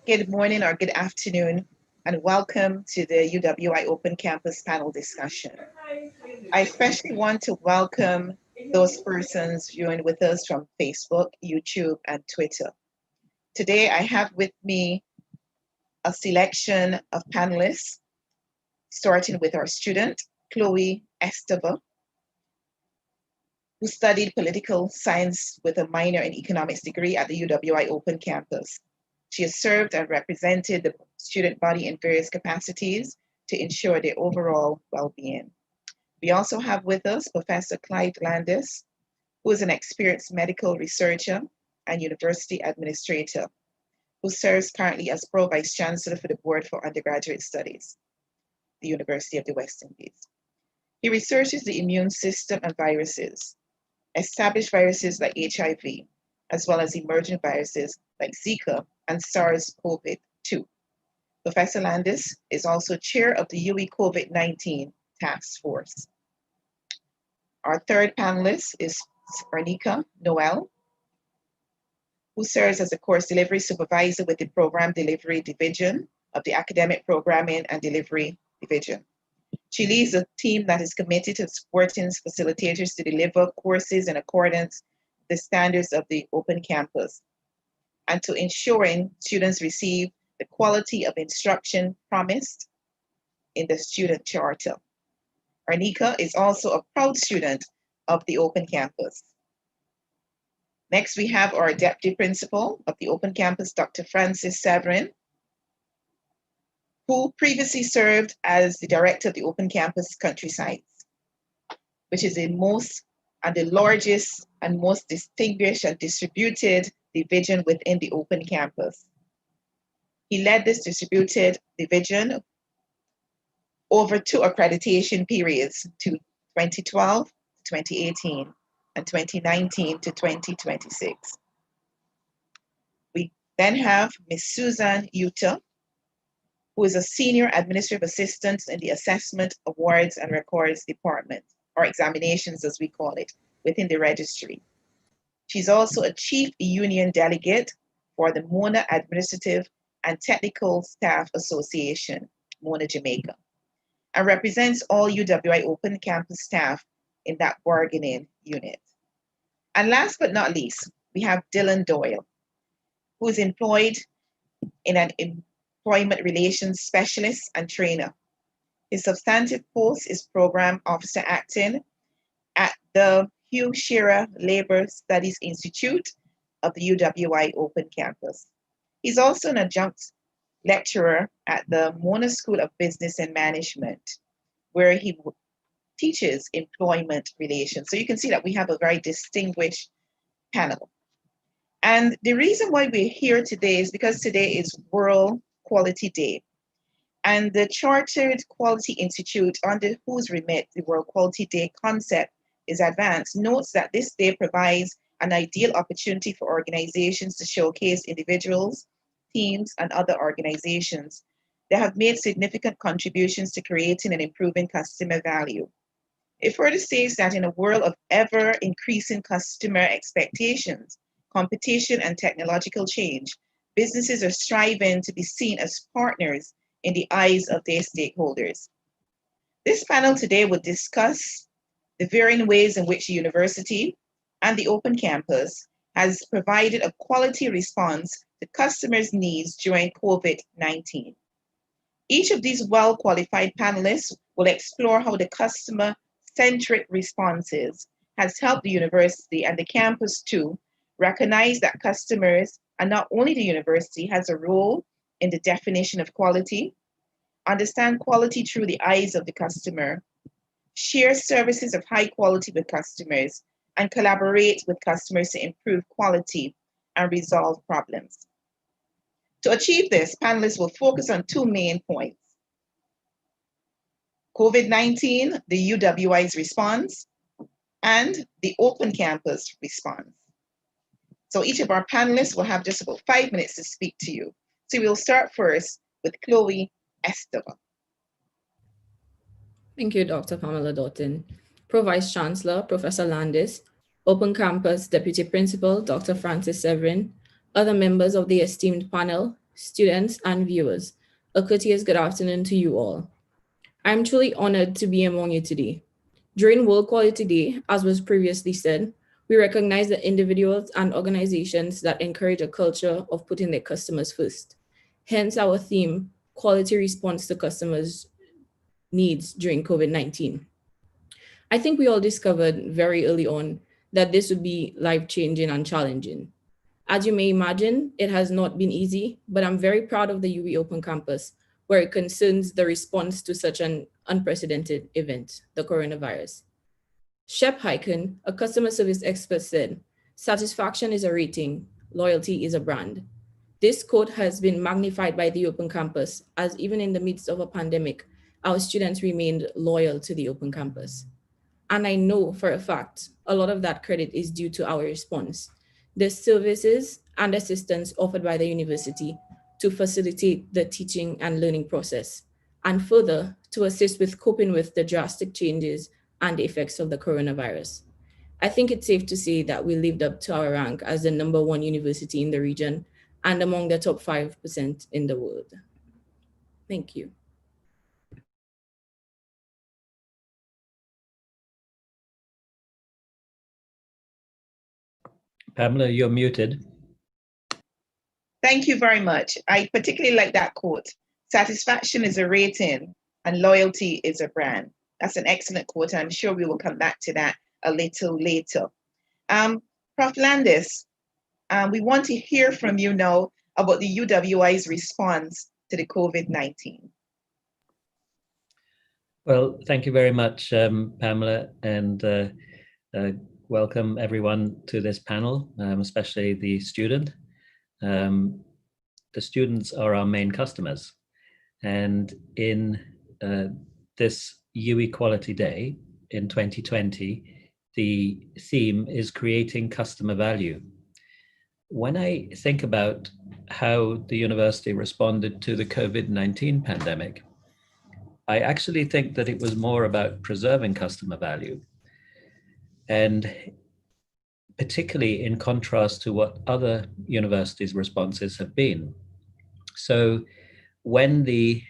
Good morning or good afternoon, and welcome to the UWI Open Campus panel discussion. I especially want to welcome those persons viewing with us from Facebook, YouTube, and Twitter. Today, I have with me a selection of panelists, starting with our student, Chloe Esteva, who studied political science with a minor in economics degree at the UWI Open Campus. She has served and represented the student body in various capacities to ensure their overall well-being. We also have with us Professor Clyde Landis, who is an experienced medical researcher and university administrator, who serves currently as Pro-Vice Chancellor for the Board for Undergraduate Studies, the University of the West Indies. He researches the immune system and viruses, established viruses like HIV, as well as emerging viruses like Zika and SARS-CoV-2. Professor Landis is also chair of the UE COVID-19 task force. Our third panelist is Arnika Noel, who serves as a course delivery supervisor with the Program Delivery Division of the Academic Programming and Delivery Division. She leads a team that is committed to supporting facilitators to deliver courses in accordance with the standards of the Open Campus and to ensuring students receive the quality of instruction promised in the student charter. Arnika is also a proud student of the Open Campus. Next, we have our Deputy Principal of the Open Campus, Dr. Francis Severin, who previously served as the Director of the Open Campus Country Sites, which is the most and the largest and most distinguished and distributed division within the Open Campus. He led this distributed division over two accreditation periods to 2012 to 2018 and 2019 to 2026. We then have Ms. Susan Utah, who is a Senior Administrative Assistant in the Assessment, Awards, and Records Department, or examinations as we call it, within the registry. She's also a Chief Union Delegate for the Mona Administrative and Technical Staff Association, Mona Jamaica, and represents all UWI Open Campus staff in that bargaining unit. And last but not least, we have Dylan Doyle, who is employed in an Employment Relations Specialist and Trainer. His substantive post is Program Officer Acting at the Hugh Shearer Labor Studies Institute of the UWI Open Campus. He's also an adjunct lecturer at the Mona School of Business and Management, where he teaches employment relations. So you can see that we have a very distinguished panel. And the reason why we're here today is because today is World Quality Day. And the Chartered Quality Institute, under whose remit the World Quality Day concept is advanced, notes that this day provides an ideal opportunity for organizations to showcase individuals, teams, and other organizations that have made significant contributions to creating and improving customer value. It further states that in a world of ever-increasing customer expectations, competition, and technological change, businesses are striving to be seen as partners in the eyes of their stakeholders. This panel today will discuss the varying ways in which the university and the Open Campus has provided a quality response to customers' needs during COVID-19. Each of these well-qualified panelists will explore how the customer-centric responses has helped the university and the campus to recognize that customers and not only the university has a role in the definition of quality, understand quality through the eyes of the customer, share services of high quality with customers, and collaborate with customers to improve quality and resolve problems. To achieve this, panelists will focus on two main points: COVID-19, the UWI's response, and the Open Campus response. So each of our panelists will have just about 5 minutes to speak to you. So we'll start first with Chloe Esteva. Thank you, Dr. Pamela Doughton. Pro-Vice Chancellor, Professor Landis, Open Campus Deputy Principal, Dr. Francis Severin, other members of the esteemed panel, students, and viewers. A courteous good afternoon to you all. I'm truly honored to be among you today. During World Quality Day, as was previously said, we recognize the individuals and organizations that encourage a culture of putting their customers first. Hence our theme, quality response to customers' needs during COVID-19. I think we all discovered very early on that this would be life-changing and challenging. As you may imagine, it has not been easy, but I'm very proud of the UWI Open Campus, where it concerns the response to such an unprecedented event, the coronavirus. Shep Hyken, a customer service expert, said, "Satisfaction is a rating, loyalty is a brand." This quote has been magnified by the Open Campus, as even in the midst of a pandemic, our students remained loyal to the Open Campus. And I know for a fact, a lot of that credit is due to our response. The services and assistance offered by the university to facilitate the teaching and learning process, and further to assist with coping with the drastic changes and the effects of the coronavirus. I think it's safe to say that we lived up to our rank as the #1 university in the region and among the top 5% in the world. Thank you. Pamela, you're muted. Thank you very much. I particularly like that quote. Satisfaction is a rating and loyalty is a brand. That's an excellent quote. I'm sure we will come back to that a little later. Prof. Landis, we want to hear from you now about the UWI's response to the COVID-19. Well, thank you very much, Pamela, and welcome everyone to this panel, especially the student. The students are our main customers, and in this UWI Quality Day in 2020, the theme is creating customer value. When I think about how the university responded to the COVID-19 pandemic, I actually think that it was more about preserving customer value, and particularly in contrast to what other universities' responses have been. So when the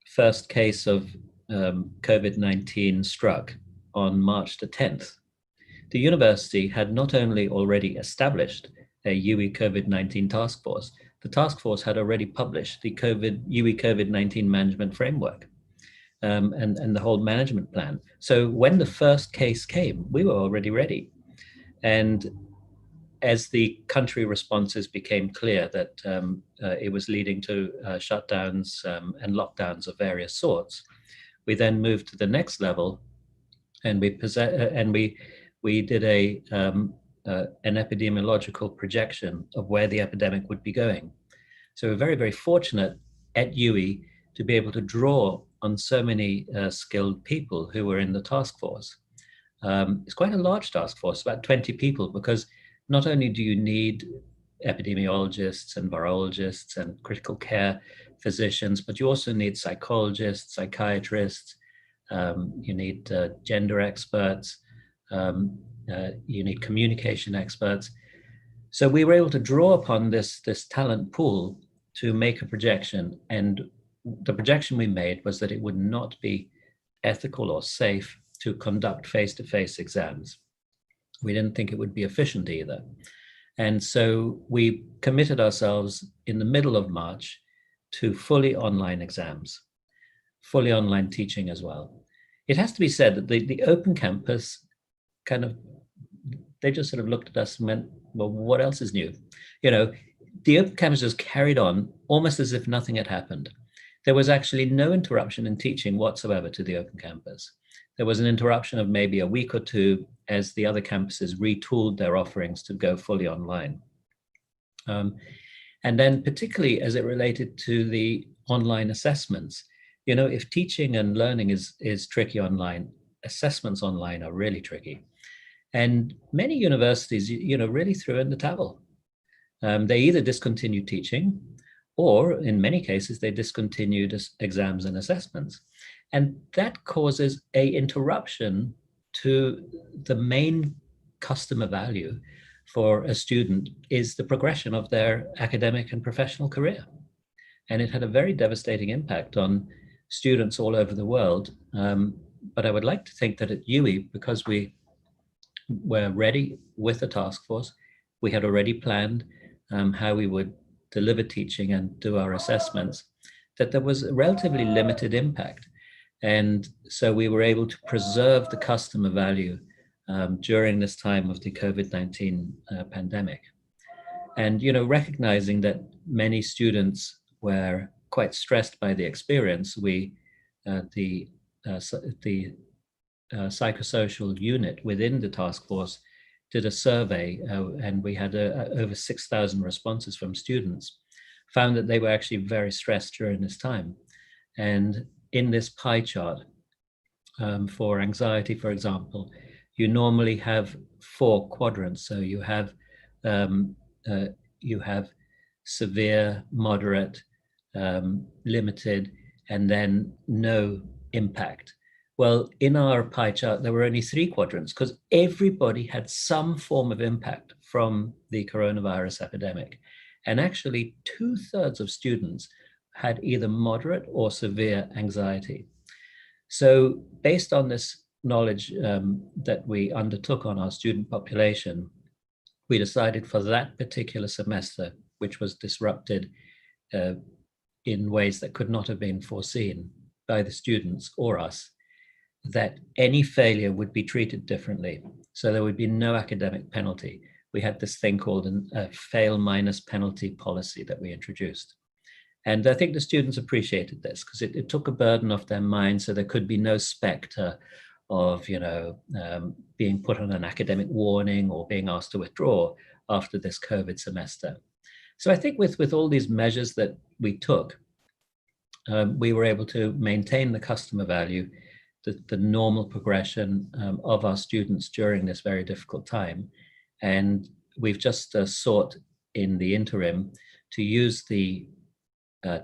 first case of COVID-19 struck on March the 10th, the university had not only already established a UWI COVID-19 task force, the task force had already published the UWI COVID-19 management framework and the whole management plan. So when the first case came, we were already ready. And as the country responses became clear that it was leading to shutdowns and lockdowns of various sorts, we then moved to the next level, and we did an epidemiological projection of where the epidemic would be going. So we're very, very fortunate at UWI to be able to draw on so many skilled people who were in the task force. It's quite a large task force, about 20 people, because not only do you need epidemiologists and virologists and critical care physicians, but you also need psychologists, psychiatrists, you need gender experts, you need communication experts. So we were able to draw upon this talent pool to make a projection, and the projection we made was that it would not be ethical or safe to conduct face-to-face exams. We didn't think it would be efficient either. And so we committed ourselves in the middle of March to fully online exams, fully online teaching as well. It has to be said that the Open Campus they just sort of looked at us and went, well, what else is new? You know, the Open Campus just carried on almost as if nothing had happened. There was actually no interruption in teaching whatsoever to the Open Campus. There was an interruption of maybe a week or two as the other campuses retooled their offerings to go fully online. And then particularly as it related to the online assessments, you know, if teaching and learning is tricky online, assessments online are really tricky. And many universities, you know, really threw in the towel. They either discontinued teaching, or in many cases, they discontinued exams and assessments. And that causes an interruption to the main customer value for a student is the progression of their academic and professional career. and it had a very devastating impact on students all over the world. But I would like to think that at UWI, because we were ready with the task force, we had already planned how we would deliver teaching and do our assessments, that there was a relatively limited impact. And so we were able to preserve the customer value during this time of the COVID-19 pandemic. And, recognizing that many students were quite stressed by the experience, the psychosocial unit within the task force did a survey, and we had over 6,000 responses from students, found that they were actually very stressed during this time. And in this pie chart, for anxiety, for example, you normally have 4 quadrants. So you have severe, moderate, limited, and then no impact. Well, in our pie chart, there were only 3 quadrants because everybody had some form of impact from the coronavirus epidemic. And actually 2/3 of students had either moderate or severe anxiety. So based on this knowledge that we undertook on our student population, we decided for that particular semester, which was disrupted in ways that could not have been foreseen by the students or us, that any failure would be treated differently. So there would be no academic penalty. We had this thing called a fail minus penalty policy that we introduced. And I think the students appreciated this because it took a burden off their mind, so there could be no specter of being put on an academic warning or being asked to withdraw after this COVID semester. So I think with all these measures that we took, we were able to maintain the customer value, the normal progression of our students during this very difficult time. And we've just sought in the interim to use the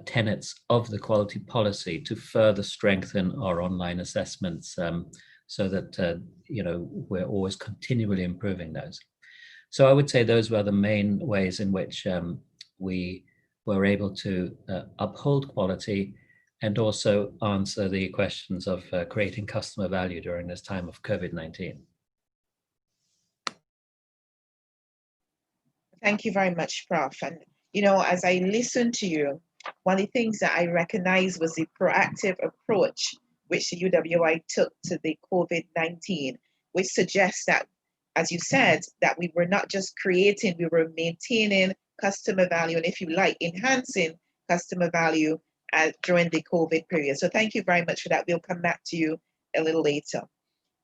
tenets of the quality policy to further strengthen our online assessments so that we're always continually improving those. So I would say those were the main ways in which we were able to uphold quality and also answer the questions of creating customer value during this time of COVID-19. Thank you very much, Prof. And, as I listened to you, one of the things that I recognized was the proactive approach which the UWI took to the COVID-19, which suggests that, as you said, that we were not just creating, we were maintaining customer value, and if you like, enhancing customer value during the COVID period. So thank you very much for that. We'll come back to you a little later.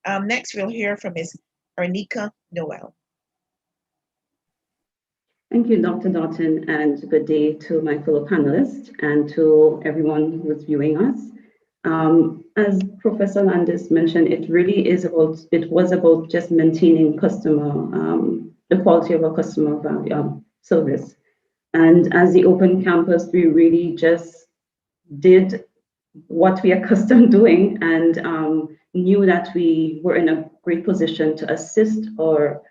Next, we'll hear from Ms. Arnika Noel. Thank you, Dr. Doughton, and good day to my fellow panelists and to everyone who's viewing us. As Professor Landis mentioned, it was about just maintaining the quality of our customer value service. And as the open campus, we really just did what we are accustomed doing and knew that we were in a great position to assist our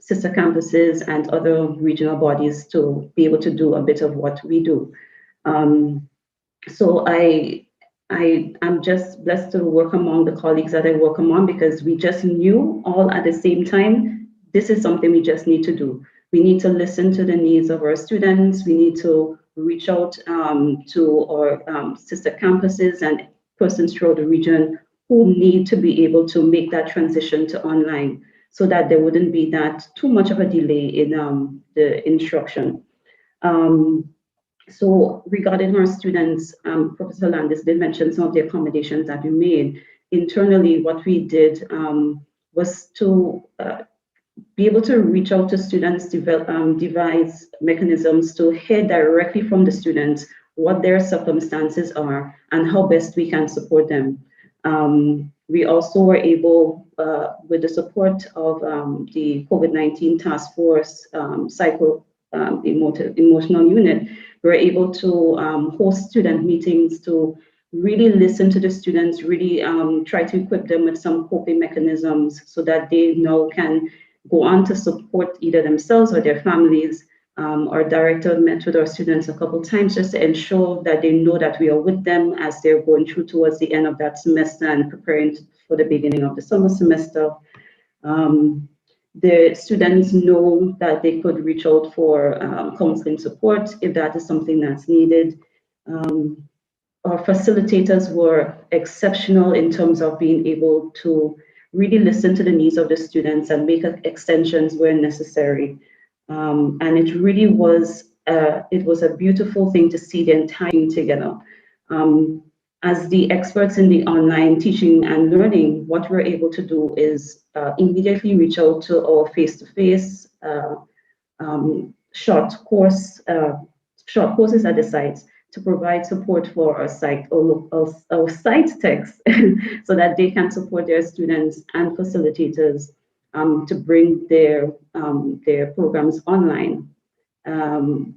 sister campuses and other regional bodies to be able to do a bit of what we do. So I'm just blessed to work among the colleagues that I work among, because we just knew all at the same time, this is something we just need to do. We need to listen to the needs of our students. We need to reach out to our sister campuses and persons throughout the region who need to be able to make that transition to online, so that there wouldn't be that too much of a delay in the instruction. So regarding our students, Professor Landis did mention some of the accommodations that we made. Internally, what we did was to be able to reach out to students, devise mechanisms to hear directly from the students what their circumstances are and how best we can support them. We also were able, with the support of the COVID-19 task force emotional unit, we were able to host student meetings to really listen to the students, really try to equip them with some coping mechanisms so that they now can go on to support either themselves or their families Our director met with our students a couple times just to ensure that they know that we are with them as they're going through towards the end of that semester and preparing for the beginning of the summer semester. The students know that they could reach out for counseling support if that is something that's needed. Our facilitators were exceptional in terms of being able to really listen to the needs of the students and make extensions where necessary. And it really was, it was a beautiful thing to see the entire thing together. As the experts in the online teaching and learning, what we're able to do is immediately reach out to our face-to-face short courses at the sites to provide support for our site or our site techs so that they can support their students and facilitators to bring their programs online.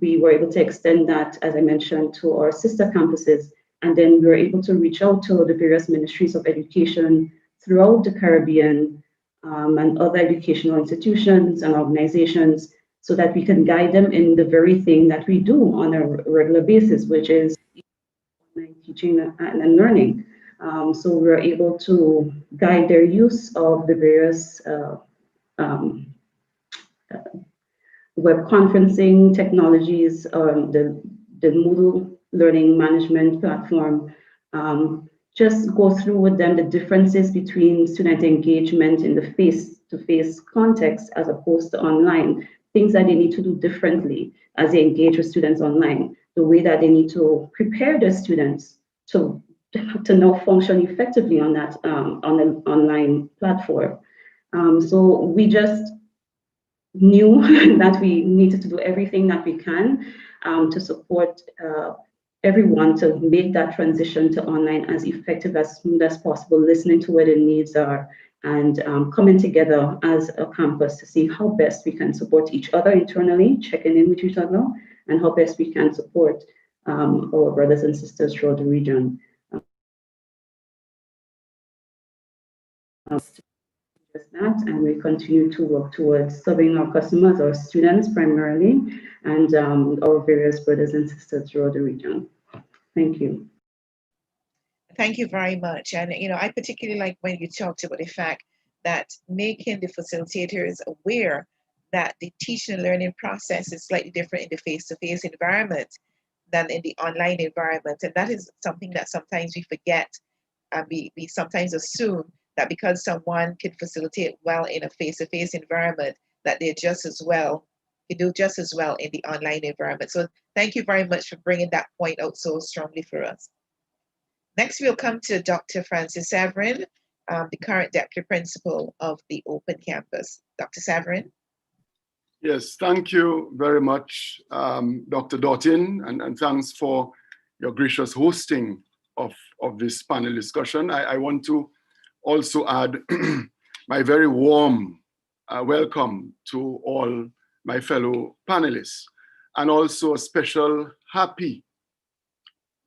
We were able to extend that, as I mentioned, to our sister campuses, and then we were able to reach out to the various ministries of education throughout the Caribbean and other educational institutions and organizations so that we can guide them in the very thing that we do on a regular basis, which is online teaching and learning. So we're able to guide their use of the various web conferencing technologies, the Moodle learning management platform, just go through with them the differences between student engagement in the face-to-face context as opposed to online, things that they need to do differently as they engage with students online, the way that they need to prepare their students to now function effectively on that on an online platform. So we just knew that we needed to do everything that we can to support everyone to make that transition to online as effective, as smooth as possible, listening to where the needs are and coming together as a campus to see how best we can support each other internally, checking in with each other, and how best we can support our brothers and sisters throughout the region. Just that, and we continue to work towards serving our customers, our students primarily, and our various brothers and sisters throughout the region. Thank you. Thank you very much. And I particularly like when you talked about the fact that making the facilitators aware that the teaching and learning process is slightly different in the face-to-face environment than in the online environment. And that is something that sometimes we forget, and we sometimes assume that because someone can facilitate well in a face-to-face environment, that they're just as well, can do just as well in the online environment. So thank you very much for bringing that point out so strongly for us. Next, we'll come to Dr. Francis Severin, the current Deputy Principal of the Open Campus. Dr. Severin. Yes, thank you very much, Dr. Doughton, and thanks for your gracious hosting of this panel discussion. I want to also add my very warm welcome to all my fellow panelists, and also a special happy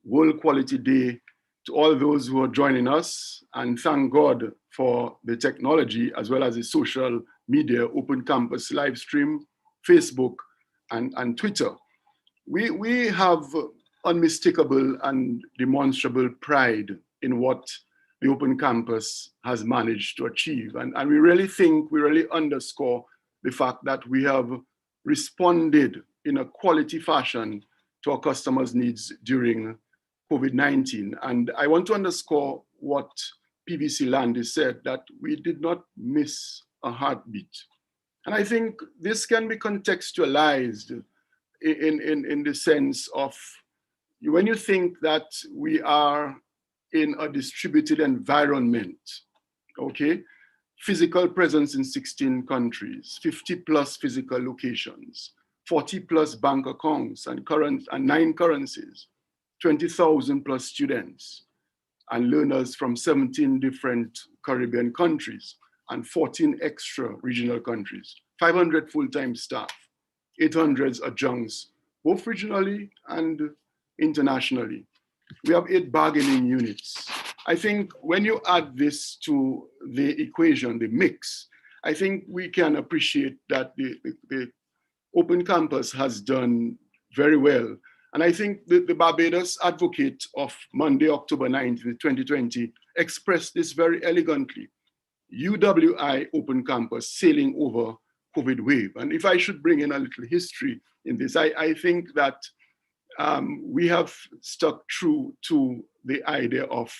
World Quality Day to all those who are joining us, and thank God for the technology as well as the social media, Open Campus live stream, Facebook, and Twitter. We have unmistakable and demonstrable pride in what the Open Campus has managed to achieve. And we really underscore the fact that we have responded in a quality fashion to our customers' needs during COVID-19. And I want to underscore what PVC Landis said, that we did not miss a heartbeat. And I think this can be contextualized in the sense of, when you think that we are in a distributed environment, okay? Physical presence in 16 countries, 50 plus physical locations, 40 plus bank accounts and 9 currencies, 20,000 plus students and learners from 17 different Caribbean countries and 14 extra regional countries, 500 full-time staff, 800 adjuncts, both regionally and internationally. We have 8 bargaining units. I think when you add this to the equation, the mix, I think we can appreciate that the Open Campus has done very well. And I think the Barbados advocate of Monday, October 9th, 2020, expressed this very elegantly. UWI Open Campus sailing over COVID wave. And if I should bring in a little history in this, I think that we have stuck true to the idea of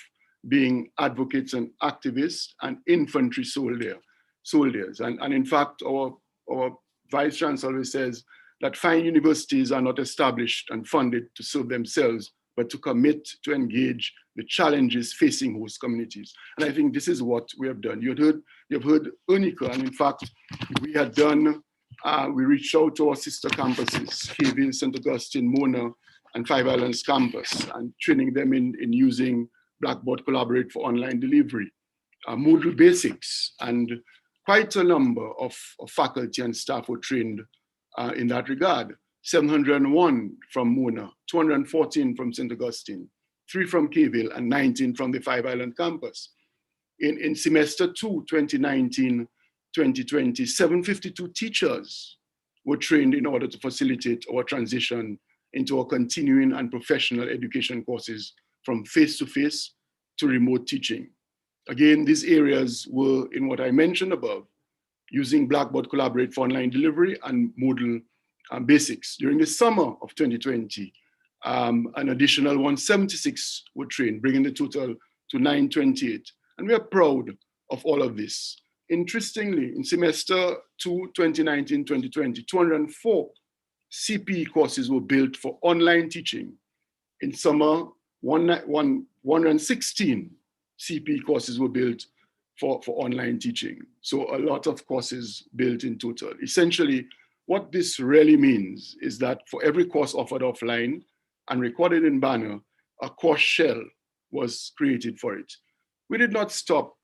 being advocates and activists and infantry soldiers. And in fact, our Vice Chancellor says that fine universities are not established and funded to serve themselves, but to commit to engage the challenges facing host communities. And I think this is what we have done. You've heard Unica, and in fact, we had done, we reached out to our sister campuses, Hayville, St. Augustine, Mona, and Five Islands campus, and training them in using Blackboard Collaborate for online delivery, Moodle basics, and quite a number of faculty and staff were trained in that regard. 701 from Mona, 214 from St. Augustine, 3 from Hayville, and 19 from the Five Island campus. In semester 2, 2019-2020, 752 teachers were trained in order to facilitate our transition into our continuing and professional education courses from face-to-face to remote teaching. Again, these areas were in what I mentioned above, using Blackboard Collaborate for online delivery and Moodle basics. During the summer of 2020, an additional 176 were trained, bringing the total to 928. And we are proud of all of this. Interestingly, in semester 2, 2019-2020, 204 CPE courses were built for online teaching. In summer, 116 CPE courses were built for online teaching. So a lot of courses built in total. Essentially, what this really means is that for every course offered offline and recorded in Banner, a course shell was created for it. We did not stop,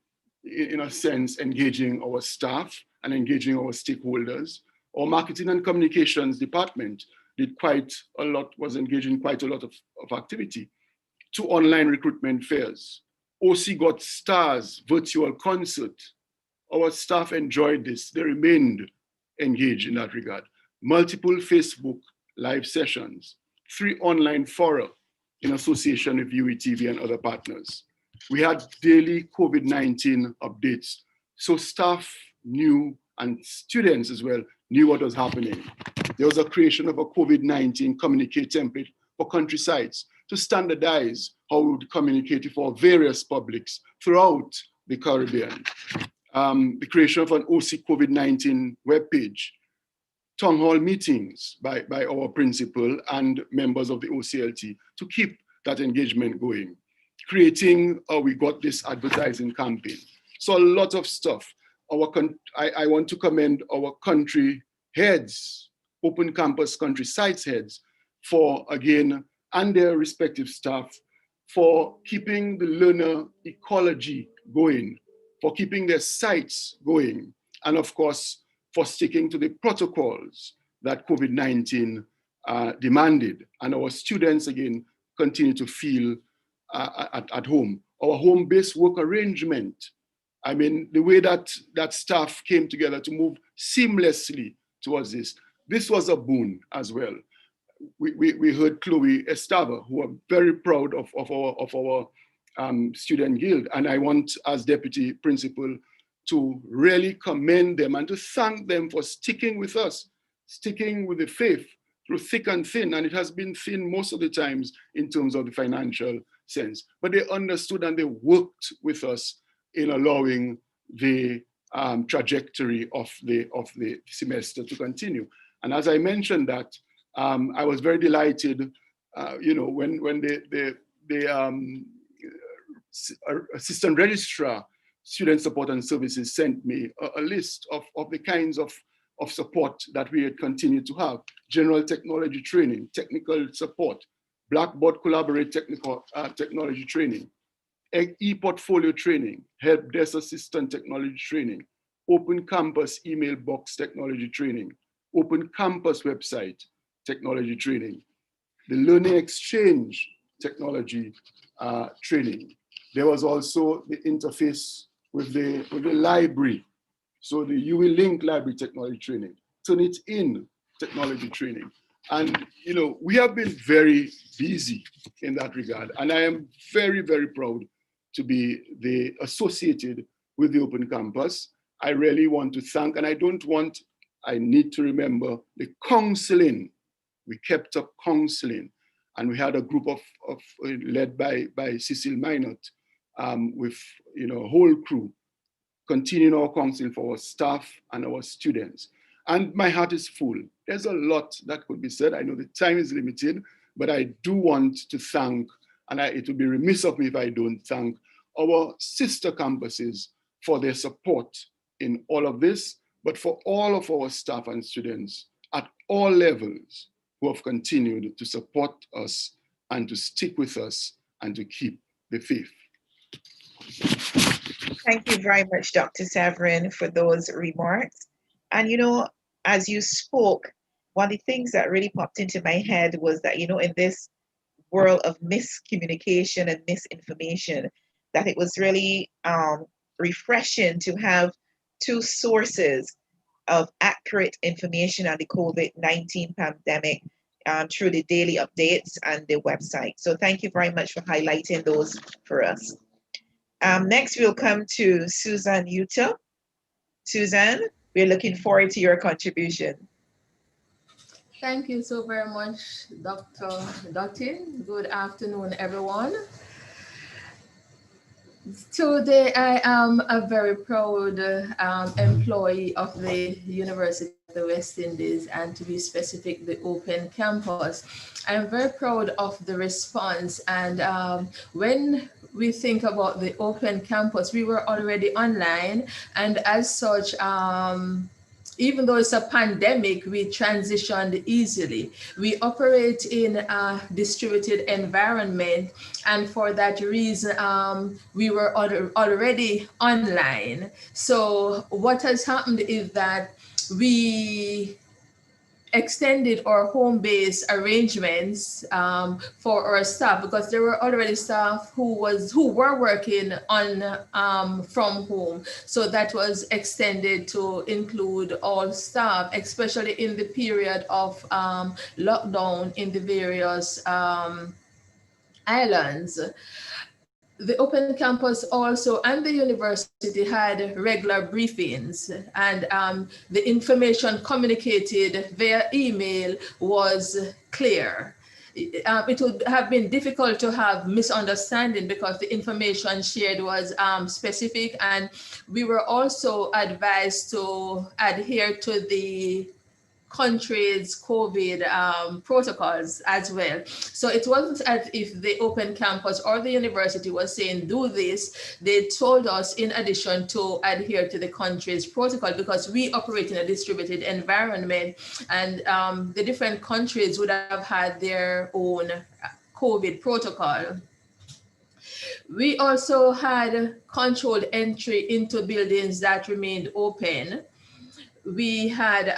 in a sense, engaging our staff and engaging our stakeholders. Our marketing and communications department did quite a lot, was engaged in quite a lot of activity. 2 online recruitment fairs. OC got stars, virtual concert. Our staff enjoyed this. They remained engaged in that regard. Multiple Facebook live sessions. 3 online fora in association with UETV and other partners. We had daily COVID-19 updates. So staff knew, and students as well, knew what was happening. There was a creation of a COVID-19 communicate template for country sites to standardize how we would communicate with our various publics throughout the Caribbean. The creation of an OC COVID-19 webpage, town hall meetings by our principal and members of the OCLT to keep that engagement going. Creating, we got this advertising campaign. So a lot of stuff. I want to commend our country heads, Open Campus country sites heads, for again, and their respective staff, for keeping the learner ecology going, for keeping their sites going, and of course, for sticking to the protocols that COVID-19 demanded. And our students, again, continue to feel at home. Our home-based work arrangement, I mean, the way that staff came together to move seamlessly towards this was a boon as well. We heard Chloe Estava, who are very proud of our student guild. And I want, as deputy principal, to really commend them and to thank them for sticking with us, sticking with the faith through thick and thin. And it has been thin most of the times in terms of the financial sense. But they understood and they worked with us in allowing the trajectory of the semester to continue. And as I mentioned that, I was very delighted, when the assistant registrar, student support and services, sent me a list of the kinds of support that we had continued to have: general technology training, technical support, Blackboard Collaborate technology training, e-portfolio training, help desk assistant technology training, Open Campus email box technology training, Open Campus website technology training, the learning exchange technology training. There was also the interface with the library. So the UE Link library technology training, Turnitin technology training. And, you know, we have been very busy in that regard. And I am very, very proud to be associated with the Open Campus. I really want to thank, and I need to remember the counseling. We kept up counseling, and we had a group of led by Cecile Minot with, you know, a whole crew, continuing our counseling for our staff and our students. And my heart is full. There's a lot that could be said. I know the time is limited, but I do want to thank, and it would be remiss of me if I don't thank our sister campuses for their support in all of this, but for all of our staff and students at all levels who have continued to support us and to stick with us and to keep the faith. Thank you very much, Dr. Severin, for those remarks. And, you know, as you spoke, one of the things that really popped into my head was that, you know, in this world of miscommunication and misinformation, that it was really refreshing to have two sources of accurate information on the COVID-19 pandemic through the daily updates and the website. So thank you very much for highlighting those for us. Next, we'll come to Susan Utah. Susan, we're looking forward to your contribution. Thank you so very much, Dr. Dottin. Good afternoon, everyone. Today, I am a very proud employee of the University of the West Indies, and to be specific, the Open Campus. I'm very proud of the response, and when we think about the Open Campus, we were already online, and as such, even though it's a pandemic, we transitioned easily. We operate in a distributed environment, and for that reason, we were already online. So what has happened is that we extended our home-based arrangements for our staff, because there were already staff who were working on from home. So that was extended to include all staff, especially in the period of lockdown in the various islands. The Open Campus also and the university had regular briefings, and the information communicated via email was clear. It would have been difficult to have misunderstanding because the information shared was specific, and we were also advised to adhere to the country's COVID protocols as well. So it wasn't as if the Open Campus or the university was saying do this. They told us in addition to adhere to the country's protocol, because we operate in a distributed environment, and the different countries would have had their own COVID protocol. We also had controlled entry into buildings that remained open. We had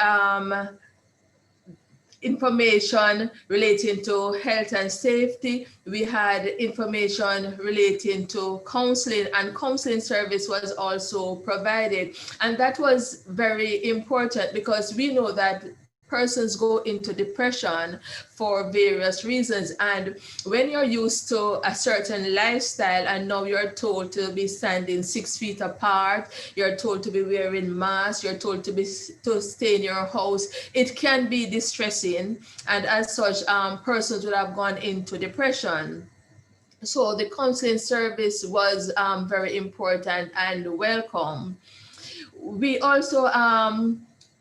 information relating to health and safety. We had information relating to counseling, and counseling service was also provided. And that was very important, because we know that persons go into depression for various reasons. And when you're used to a certain lifestyle and now you're told to be standing 6 feet apart, you're told to be wearing masks, you're told to stay in your house, it can be distressing. And as such, persons would have gone into depression. So the counseling service was very important and welcome. We also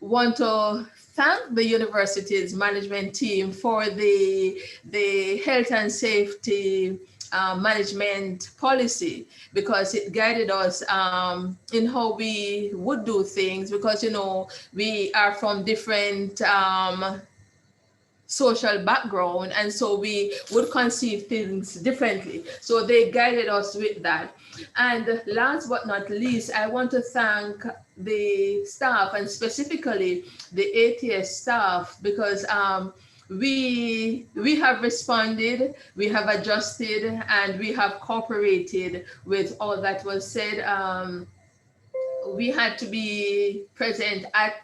want to thank the university's management team for the health and safety management policy, because it guided us in how we would do things, because, you know, we are from different social background, and so we would conceive things differently. So they guided us with that. And last but not least, I want to thank the staff, and specifically the ATS staff, because we have responded, we have adjusted, and we have cooperated with all that was said. We had to be present at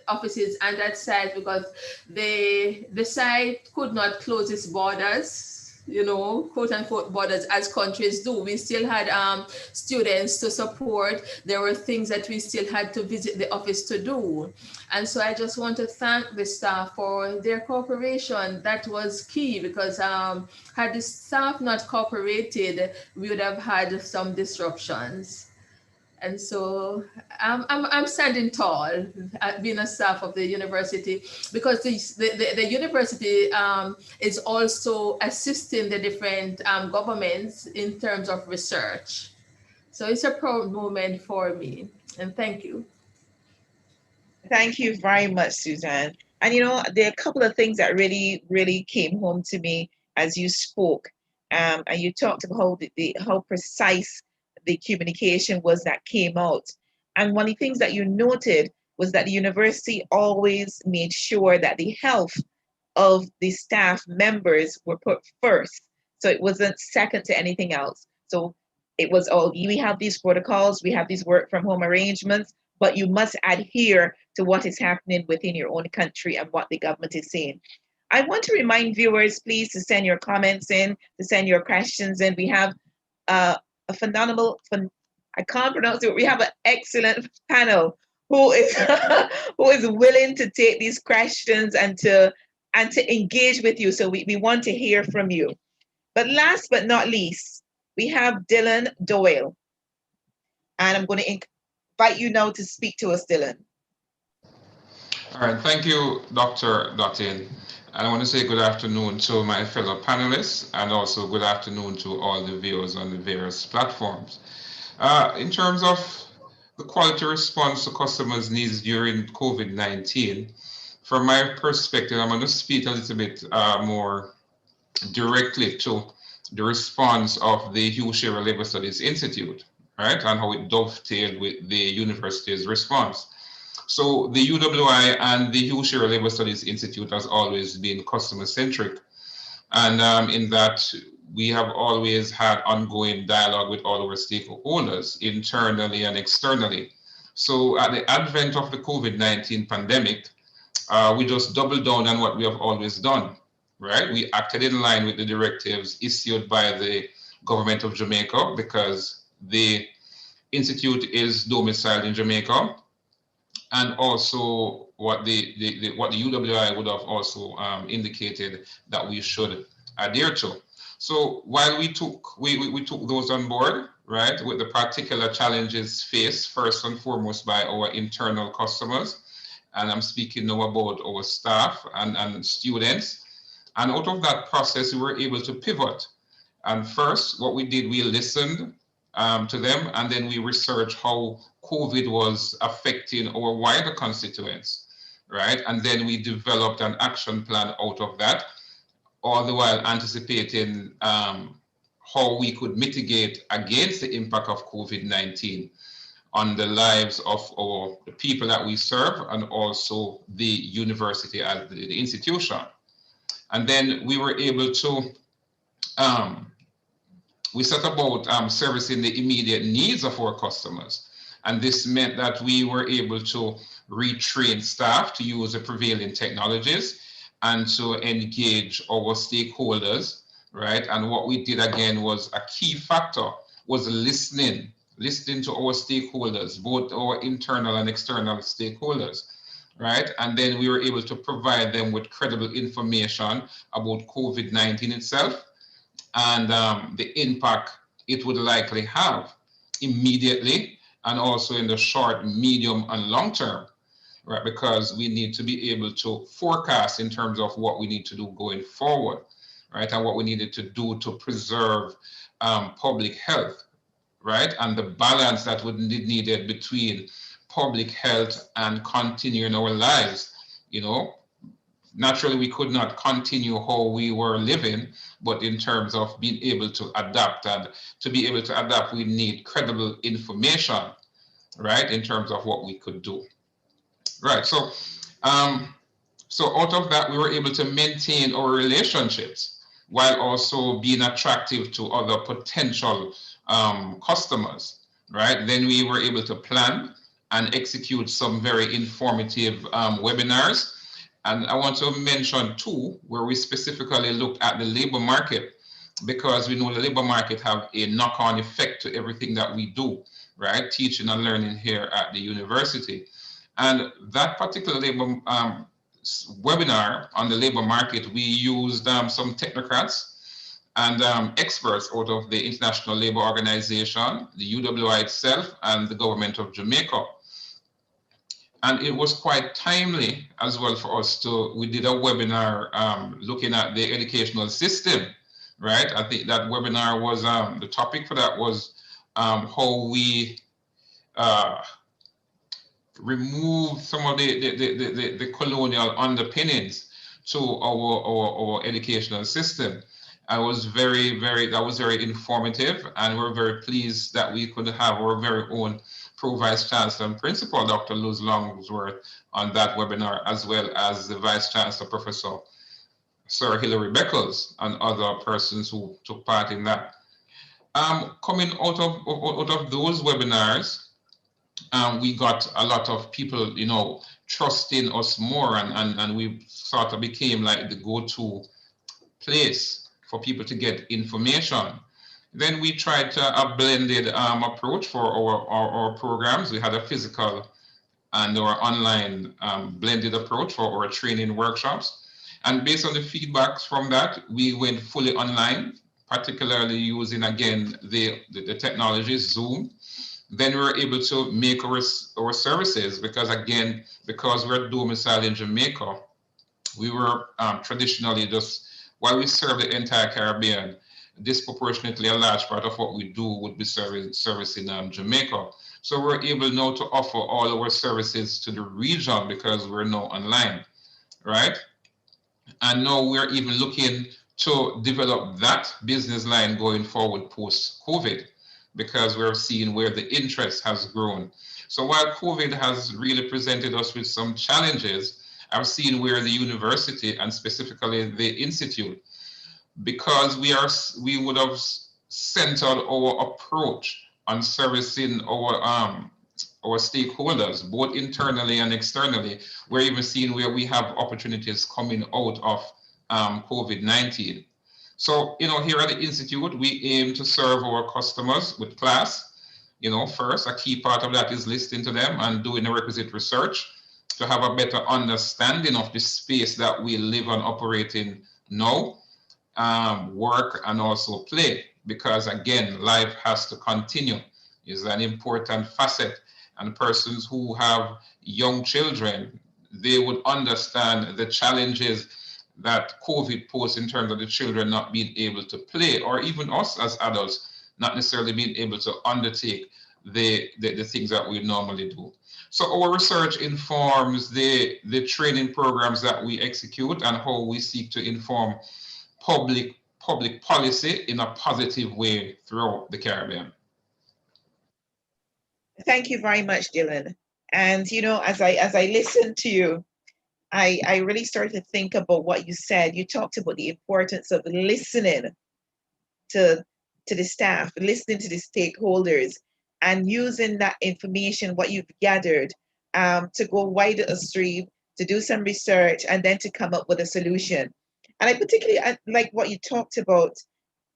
offices and that site because the site could not close its borders, you know, quote unquote borders, as countries do. We still had students to support. There were things that we still had to visit the office to do. And so I just want to thank the staff for their cooperation. That was key because had the staff not cooperated, we would have had some disruptions. And so I'm standing tall being a staff of the university because the university is also assisting the different governments in terms of research. So it's a proud moment for me, and thank you. Thank you very much, Suzanne. And you know, there are a couple of things that really came home to me as you spoke. And you talked about how precise the communication was that came out. And one of the things that you noted was that the university always made sure that the health of the staff members were put first. So it wasn't second to anything else. So it was all, we have these protocols, we have these work from home arrangements, but you must adhere to what is happening within your own country and what the government is saying. I want to remind viewers, please, to send your comments in, to send your questions in. We have a phenomenal, I can't pronounce it, we have an excellent panel who is who is willing to take these questions and to engage with you. So we want to hear from you. But last but not least, we have Dylan Doyle. And I'm going to invite you now to speak to us, Dylan. All right, thank you, Dr. Dottin. And I want to say good afternoon to my fellow panelists and also good afternoon to all the viewers on the various platforms. In terms of the quality response to customers' needs during COVID-19, from my perspective, I'm going to speak a little bit more directly to the response of the Hugh Shearer Labor Studies Institute, right, and how it dovetailed with the university's response. So the UWI and the Hugh Shearer Labor Studies Institute has always been customer-centric. And in that, we have always had ongoing dialogue with all our stakeholders, internally and externally. So at the advent of the COVID-19 pandemic, we just doubled down on what we have always done, right? We acted in line with the directives issued by the government of Jamaica because the institute is domiciled in Jamaica, and also what the UWI would have also indicated that we should adhere to. So while we took those on board, right, with the particular challenges faced first and foremost by our internal customers, and I'm speaking now about our staff and students, and out of that process, we were able to pivot. And first, what we did, we listened to them, and then we researched how COVID was affecting our wider constituents, right? And then we developed an action plan out of that, all the while anticipating how we could mitigate against the impact of COVID-19 on the lives of the people that we serve and also the university as the institution. And then we were able to we set about servicing the immediate needs of our customers. And this meant that we were able to retrain staff to use the prevailing technologies and to engage our stakeholders, right? And what we did again was a key factor was listening to our stakeholders, both our internal and external stakeholders, right? And then we were able to provide them with credible information about COVID-19 itself, and the impact it would likely have immediately and also in the short, medium, and long term, right? Because we need to be able to forecast in terms of what we need to do going forward, right? And what we needed to do to preserve public health, right? And the balance that would be needed between public health and continuing our lives, you know? Naturally, we could not continue how we were living, but in terms of being able to adapt, and to be able to adapt, we need credible information, right, in terms of what we could do. Right, so out of that, we were able to maintain our relationships while also being attractive to other potential customers, right? Then we were able to plan and execute some very informative webinars. And I want to mention two where we specifically looked at the labor market, because we know the labor market have a knock-on effect to everything that we do, right? Teaching and learning here at the university. And that particular labor webinar on the labor market, we used some technocrats and experts out of the International Labour Organization, the UWI itself, and the government of Jamaica. And it was quite timely as well for us we did a webinar looking at the educational system, right? I think that webinar was, the topic for that was how we remove some of the colonial underpinnings to our educational system. That was very informative, and we're very pleased that we could have our very own Pro-Vice Chancellor and Principal, Dr. Luz Longsworth, on that webinar, as well as the Vice Chancellor, Professor Sir Hilary Beckles, and other persons who took part in that. Coming out of those webinars, we got a lot of people, you know, trusting us more, and we sort of became like the go-to place for people to get information. Then we tried a blended approach for our programs. We had a physical and our online blended approach for our training workshops. And based on the feedbacks from that, we went fully online, particularly using, again, the technologies, Zoom. Then we were able to make our services, because again, because we're domiciled in Jamaica, we were traditionally just, while we serve the entire Caribbean, disproportionately a large part of what we do would be servicing Jamaica. So we're able now to offer all our services to the region because we're now online, right? And now we're even looking to develop that business line going forward post-COVID, because we're seeing where the interest has grown. So while COVID has really presented us with some challenges, I've seen where the university, and specifically the institute, because we would have centered our approach on servicing our stakeholders, both internally and externally. We're even seeing where we have opportunities coming out of COVID-19. So, you know, here at the Institute, we aim to serve our customers with class. You know, first, a key part of that is listening to them and doing the requisite research to have a better understanding of the space that we live and operate in now, work and also play, because again, life has to continue, is an important facet. And persons who have young children, they would understand the challenges that COVID posed in terms of the children not being able to play, or even us as adults not necessarily being able to undertake the things that we normally do. So our research informs the training programs that we execute and how we seek to inform public policy in a positive way throughout the Caribbean. Thank you very much, Dylan. And you know, as I listened to you, I really started to think about what you said. You talked about the importance of listening to the staff, listening to the stakeholders, and using that information, what you've gathered, to go wider astream, to do some research, and then to come up with a solution. And I particularly like what you talked about,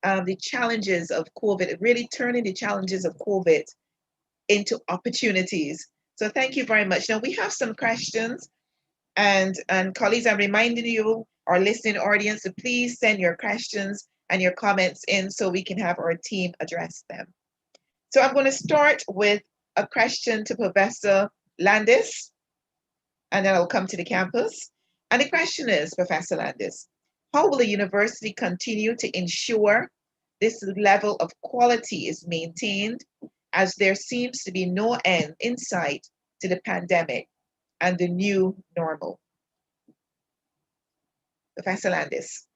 the challenges of COVID, really turning the challenges of COVID into opportunities. So thank you very much. Now we have some questions, and colleagues, I'm reminding you, our listening audience, to please send your questions and your comments in so we can have our team address them. So I'm going to start with a question to Professor Landis, and then I'll come to the campus. And the question is, Professor Landis, how will the university continue to ensure this level of quality is maintained, as there seems to be no end in sight to the pandemic and the new normal? Professor Landis.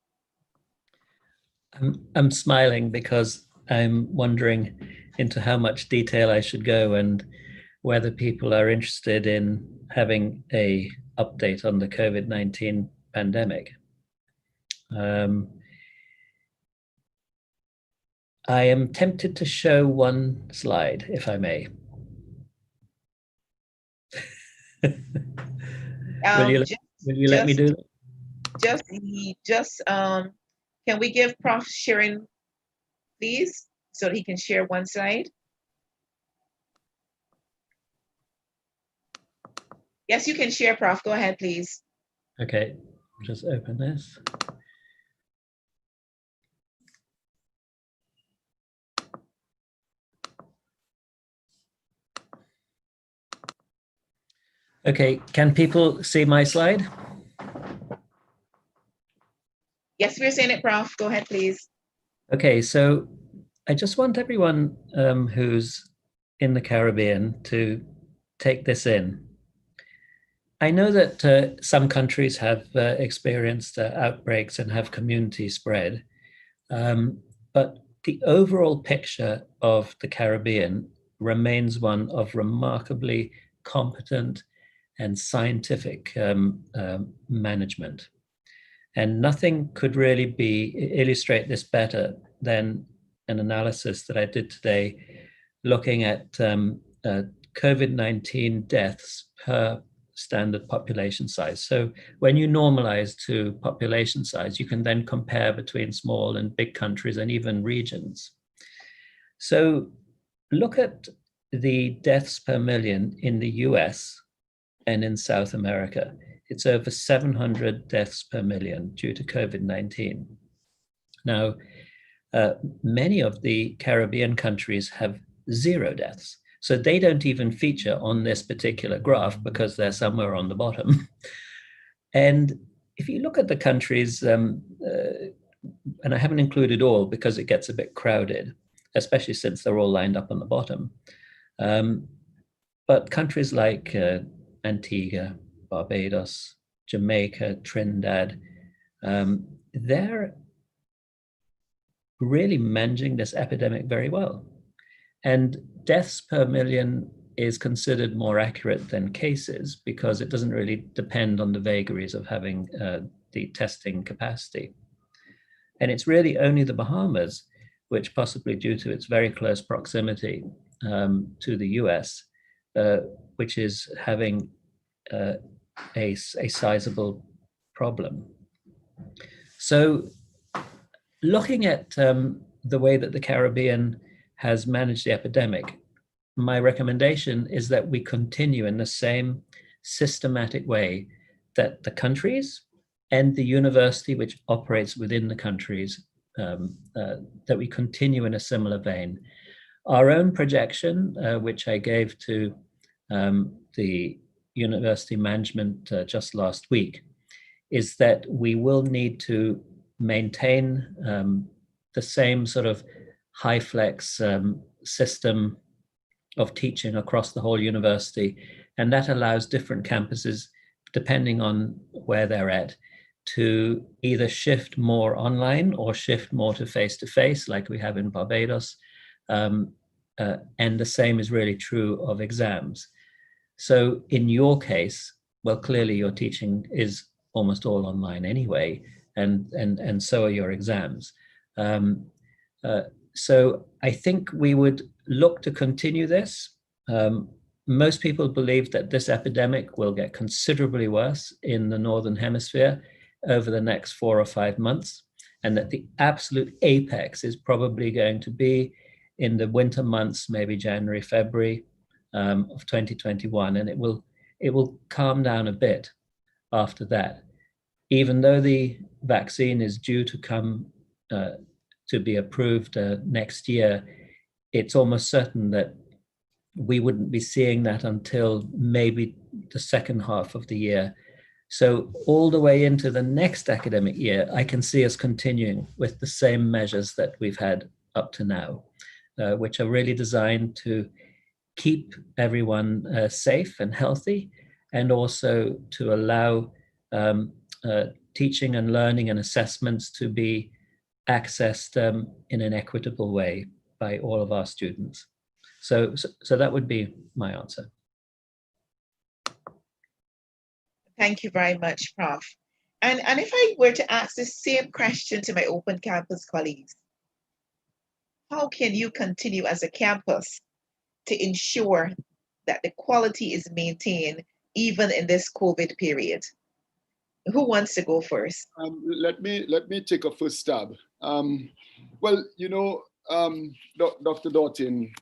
I'm smiling because I'm wondering into how much detail I should go and whether people are interested in having a update on the COVID-19 pandemic. I am tempted to show one slide, if I may. Will you, Just, will you let me do that? can we give Prof. Sharon, please, so that he can share one slide? Yes, you can share, Prof. Go ahead, please. Okay, I'll just open this. Okay, can people see my slide? Yes, we're seeing it, Prof. Go ahead, please. Okay, so I just want everyone who's in the Caribbean to take this in. I know that some countries have experienced outbreaks and have community spread, but the overall picture of the Caribbean remains one of remarkably competent and scientific management. And nothing could really illustrate this better than an analysis that I did today looking at COVID-19 deaths per standard population size. So when you normalize to population size, you can then compare between small and big countries and even regions. So look at the deaths per million in the US and in South America. It's over 700 deaths per million due to COVID-19. Now, many of the Caribbean countries have 0 deaths. So they don't even feature on this particular graph because they're somewhere on the bottom. And if you look at the countries, and I haven't included all because it gets a bit crowded, especially since they're all lined up on the bottom. But countries like Antigua, Barbados, Jamaica, Trinidad, they're really managing this epidemic very well. And deaths per million is considered more accurate than cases because it doesn't really depend on the vagaries of having the testing capacity. And it's really only the Bahamas, which possibly due to its very close proximity to the US, which is having a sizable problem. So looking at the way that the Caribbean has managed the epidemic, my recommendation is that we continue in the same systematic way that the countries and the university which operates within the countries, that we continue in a similar vein. Our own projection, which I gave to the university management just last week, is that we will need to maintain the same sort of high flex system of teaching across the whole university. And that allows different campuses, depending on where they're at, to either shift more online or shift more to face-to-face, like we have in Barbados. And the same is really true of exams. So in your case, well, clearly your teaching is almost all online anyway, and so are your exams. So I think we would look to continue this. Most people believe that this epidemic will get considerably worse in the Northern Hemisphere over the next 4 or 5 months, and that the absolute apex is probably going to be in the winter months, maybe January, February of 2021, and it will calm down a bit after that. Even though the vaccine is due to come to be approved next year, it's almost certain that we wouldn't be seeing that until maybe the second half of the year. So all the way into the next academic year, I can see us continuing with the same measures that we've had up to now, which are really designed to keep everyone safe and healthy, and also to allow teaching and learning and assessments to be accessed in an equitable way by all of our students. So that would be my answer. Thank you very much, Prof. And if I were to ask the same question to my open campus colleagues, how can you continue as a campus to ensure that the quality is maintained even in this COVID period? Who wants to go first? Let me take a first stab. Well, you know, Dr. Doughton,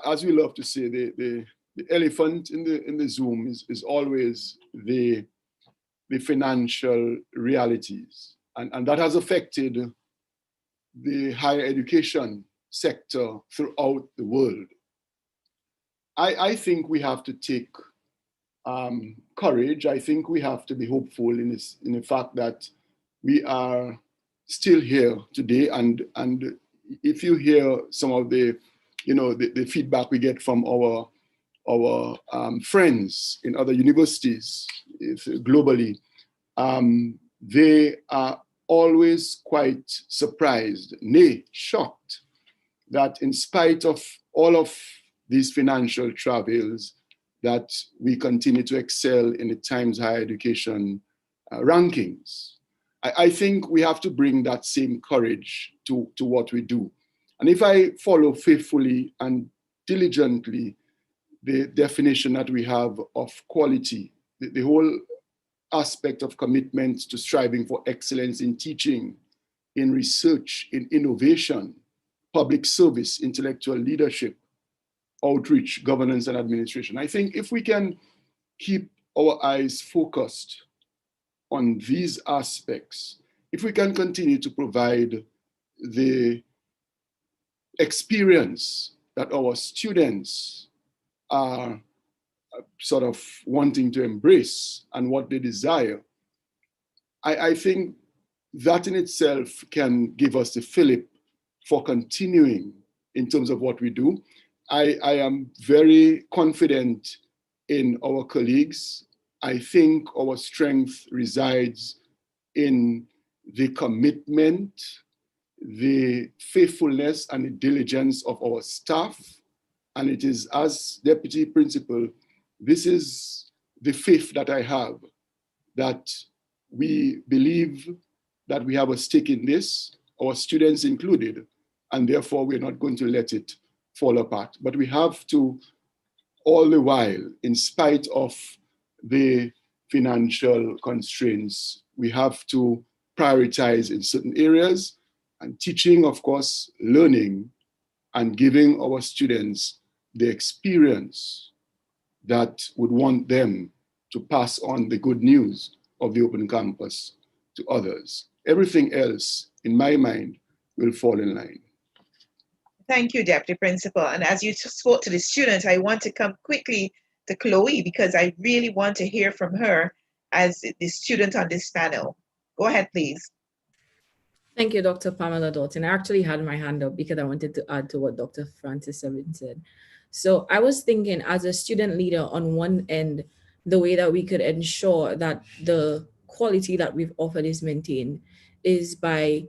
as we love to say, the elephant in the Zoom is always the financial realities, and that has affected the higher education sector throughout the world. I think we have to take courage. I think we have to be hopeful in the fact that we are still here today. And if you hear some of the, you know, the feedback we get from our friends in other universities globally, they are always quite surprised, nay, shocked, that in spite of all of these financial travails, that we continue to excel in the Times Higher Education rankings. I think we have to bring that same courage to what we do. And if I follow faithfully and diligently the definition that we have of quality, the whole aspect of commitment to striving for excellence in teaching, in research, in innovation, public service, intellectual leadership, outreach, governance, and administration. I think if we can keep our eyes focused on these aspects, if we can continue to provide the experience that our students are sort of wanting to embrace and what they desire, I think that in itself can give us the fillip for continuing in terms of what we do. I am very confident in our colleagues. I think our strength resides in the commitment, the faithfulness, and the diligence of our staff. And it is, as Deputy Principal, this is the faith that I have, that we believe that we have a stake in this, our students included, and therefore we're not going to let it fall apart. But we have to, all the while, in spite of the financial constraints, we have to prioritize in certain areas, and teaching, of course, learning, and giving our students the experience that would want them to pass on the good news of the open campus to others. Everything else, in my mind, will fall in line. Thank you, Deputy Principal. And as you spoke to the students, I want to come quickly to Chloe because I really want to hear from her as the student on this panel. Go ahead, please. Thank you, Dr. Pamela Doughton. I actually had my hand up because I wanted to add to what Dr. Francis Sevin said. So I was thinking, as a student leader, on one end, the way that we could ensure that the quality that we've offered is maintained is by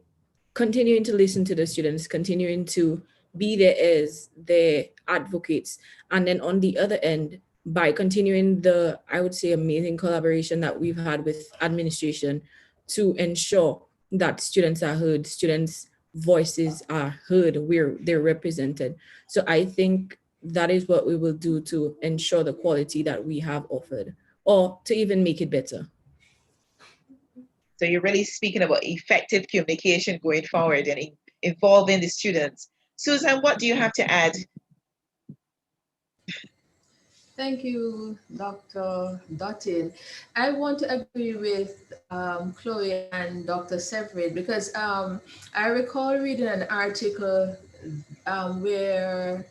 continuing to listen to the students, continuing to be their ears, their advocates. And then on the other end, by continuing the, I would say, amazing collaboration that we've had with administration to ensure that students are heard, students' voices are heard, they're represented. So I think that is what we will do to ensure the quality that we have offered, or to even make it better. So you're really speaking about effective communication going forward and involving the students. Susan, what do you have to add? Thank you, Dr. Doughton. I want to agree with Chloe and Dr. Severin because I recall reading an article where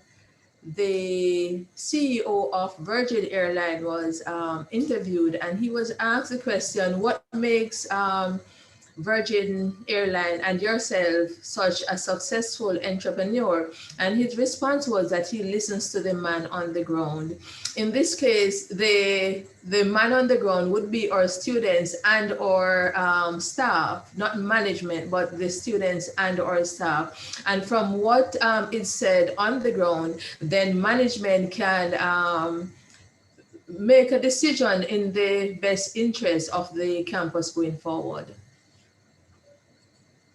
the CEO of Virgin Airlines was interviewed, and he was asked the question, what makes Virgin Airlines and yourself such a successful entrepreneur? And his response was that he listens to the man on the ground. In this case, the man on the ground would be our students and our staff, not management, but the students and our staff. And from what is said on the ground, then management can make a decision in the best interest of the campus going forward.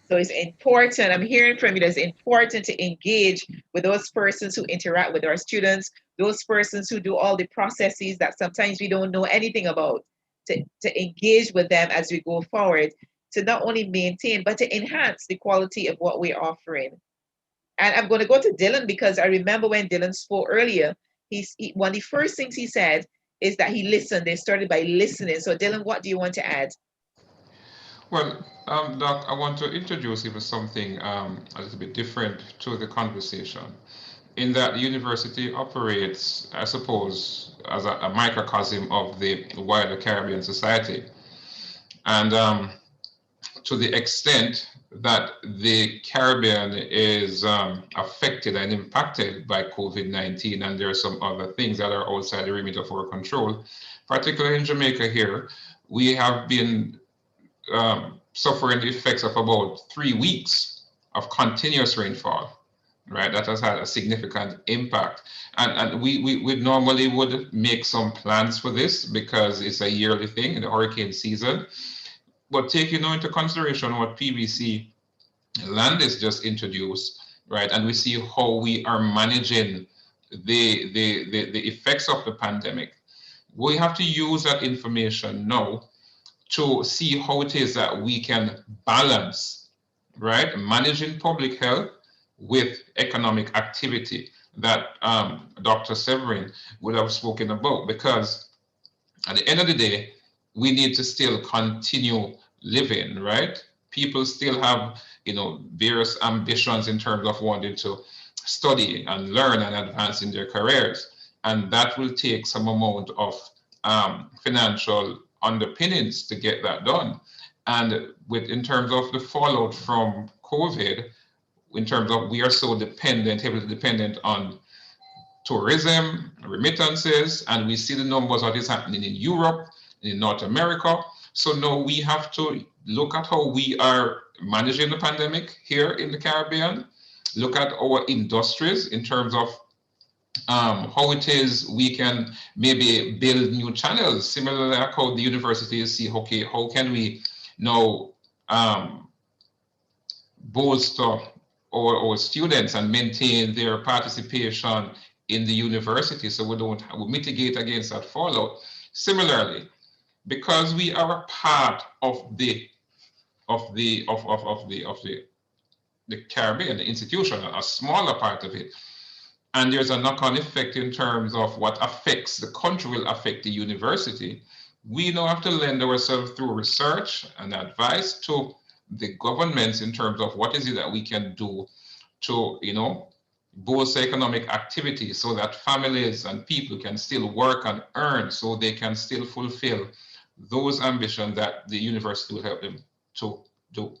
So it's important, I'm hearing from you that it's important to engage with those persons who interact with our students, those persons who do all the processes that sometimes we don't know anything about, to engage with them as we go forward, to not only maintain, but to enhance the quality of what we're offering. And I'm going to go to Dylan, because I remember when Dylan spoke earlier, one of the first things he said is that he listened. They started by listening. So Dylan, what do you want to add? Well, Doc, I want to introduce even something a little bit different to the conversation, in that the university operates, I suppose, as a microcosm of the wider Caribbean society. And to the extent that the Caribbean is affected and impacted by COVID-19, and there are some other things that are outside the remit of our control, particularly in Jamaica here, we have been suffering the effects of about 3 weeks of continuous rainfall, right? That has had a significant impact. And we normally would make some plans for this because it's a yearly thing in the hurricane season. But taking into consideration what PBC Landis just introduced, right? And we see how we are managing the effects of the pandemic. We have to use that information now to see how it is that we can balance, right, managing public health with economic activity that Dr. Severin would have spoken about. Because at the end of the day, we need to still continue living, right? People still have, various ambitions in terms of wanting to study and learn and advance in their careers. And that will take some amount of financial underpinnings to get that done. And in terms of the fallout from COVID, in terms of we are so heavily dependent on tourism, remittances, and we see the numbers of what is happening in Europe, in North America. So now we have to look at how we are managing the pandemic here in the Caribbean, look at our industries in terms of how it is we can maybe build new channels, similarly like how the universities see, okay, how can we now bolster our students and maintain their participation in the university so we mitigate against that fallout. Similarly, because we are a part of the Caribbean, the institution, a smaller part of it, and there's a knock-on effect in terms of what affects the country will affect the university. We now have to lend ourselves through research and advice to the governments in terms of what is it that we can do to, boost economic activity so that families and people can still work and earn, so they can still fulfill those ambitions that the university will help them to do.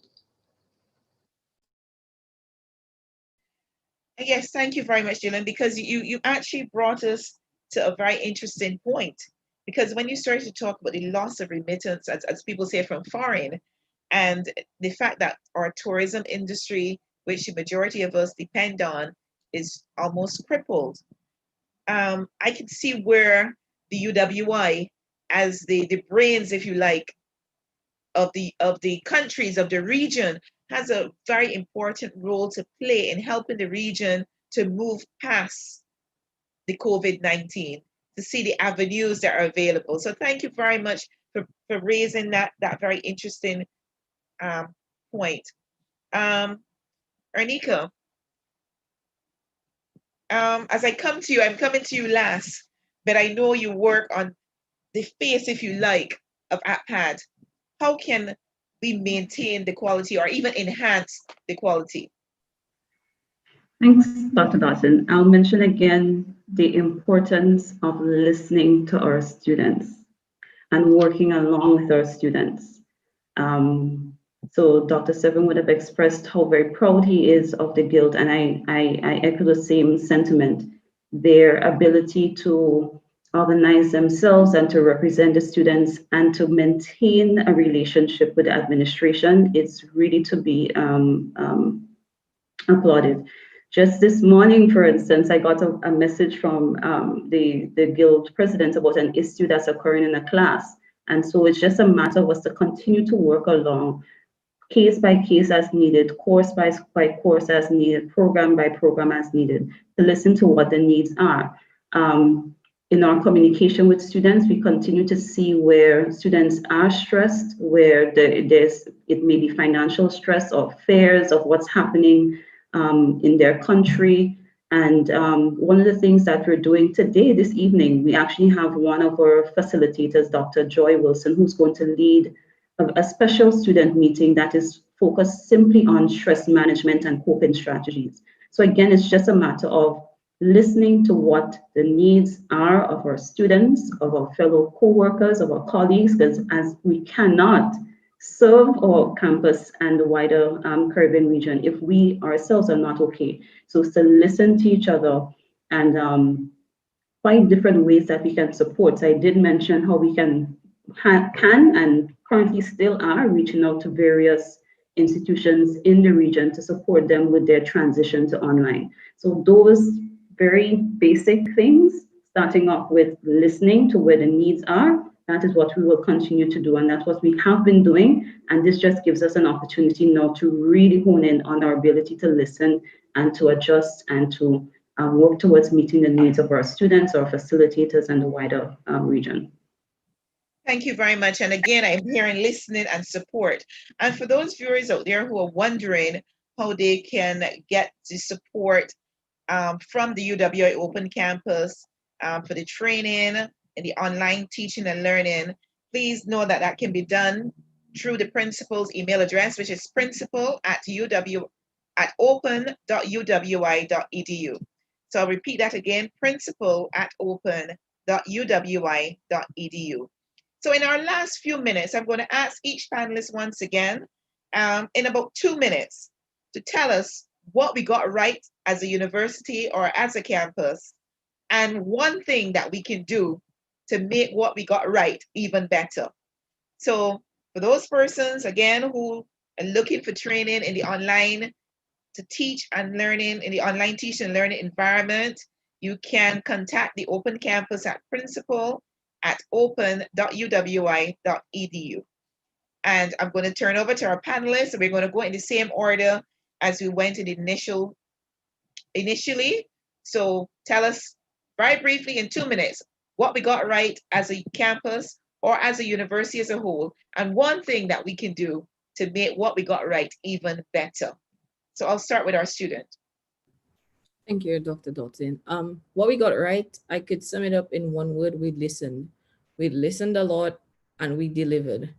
Yes, thank you very much, Dylan, because you actually brought us to a very interesting point. Because when you started to talk about the loss of remittance, as people say, from foreign, and the fact that our tourism industry, which the majority of us depend on, is almost crippled, I can see where the UWI, as the brains, if you like, of the countries of the region, has a very important role to play in helping the region to move past the COVID-19, to see the avenues that are available. So thank you very much for raising that very interesting point. Ernika, as I come to you, I'm coming to you last, but I know you work on the face, if you like, of APPAD. How can we maintain the quality or even enhance the quality? Thanks, Dr. Dawson. I'll mention again the importance of listening to our students and working along with our students. So Dr. Seven would have expressed how very proud he is of the Guild, and I echo the same sentiment. Their ability to organize themselves and to represent the students and to maintain a relationship with the administration is really to be applauded. Just this morning, for instance, I got a message from the Guild president about an issue that's occurring in a class. And so it's just a matter of us to continue to work along, case by case as needed, course by course as needed, program by program as needed, to listen to what the needs are. In our communication with students, we continue to see where students are stressed, where it may be financial stress or fears of what's happening in their country. And one of the things that we're doing today, this evening, we actually have one of our facilitators, Dr. Joy Wilson, who's going to lead a special student meeting that is focused simply on stress management and coping strategies. So again, it's just a matter of listening to what the needs are of our students, of our fellow co-workers, of our colleagues, because as we cannot serve our campus and the wider Caribbean region if we ourselves are not okay. So it's to listen to each other and find different ways that we can support. So I did mention how we can and currently still are reaching out to various institutions in the region to support them with their transition to online. So those very basic things, starting off with listening to where the needs are, that is what we will continue to do. And that's what we have been doing. And this just gives us an opportunity now to really hone in on our ability to listen and to adjust and to work towards meeting the needs of our students, our facilitators, and the wider region. Thank you very much. And again, I'm hearing listening and support. And for those viewers out there who are wondering how they can get the support from the UWI Open Campus for the training and the online teaching and learning, please know that that can be done through the principal's email address, which is principal@open.uwi.edu. So I'll repeat that again, principal@open.uwi.edu. So in our last few minutes, I'm going to ask each panelist once again, in about 2 minutes, to tell us what we got right as a university or as a campus, and one thing that we can do to make what we got right even better. So for those persons, again, who are looking for training in the online to teach and learning in the online teaching and learning environment, you can contact the Open Campus at principal@open.uwi.edu. And I'm going to turn over to our panelists. We're going to go in the same order as we went in initially. So tell us very briefly in 2 minutes what we got right as a campus or as a university as a whole, and one thing that we can do to make what we got right even better. So I'll start with our student. Thank you, Dr. Dalton. What we got right, I could sum it up in one word: we listened. We listened a lot and we delivered.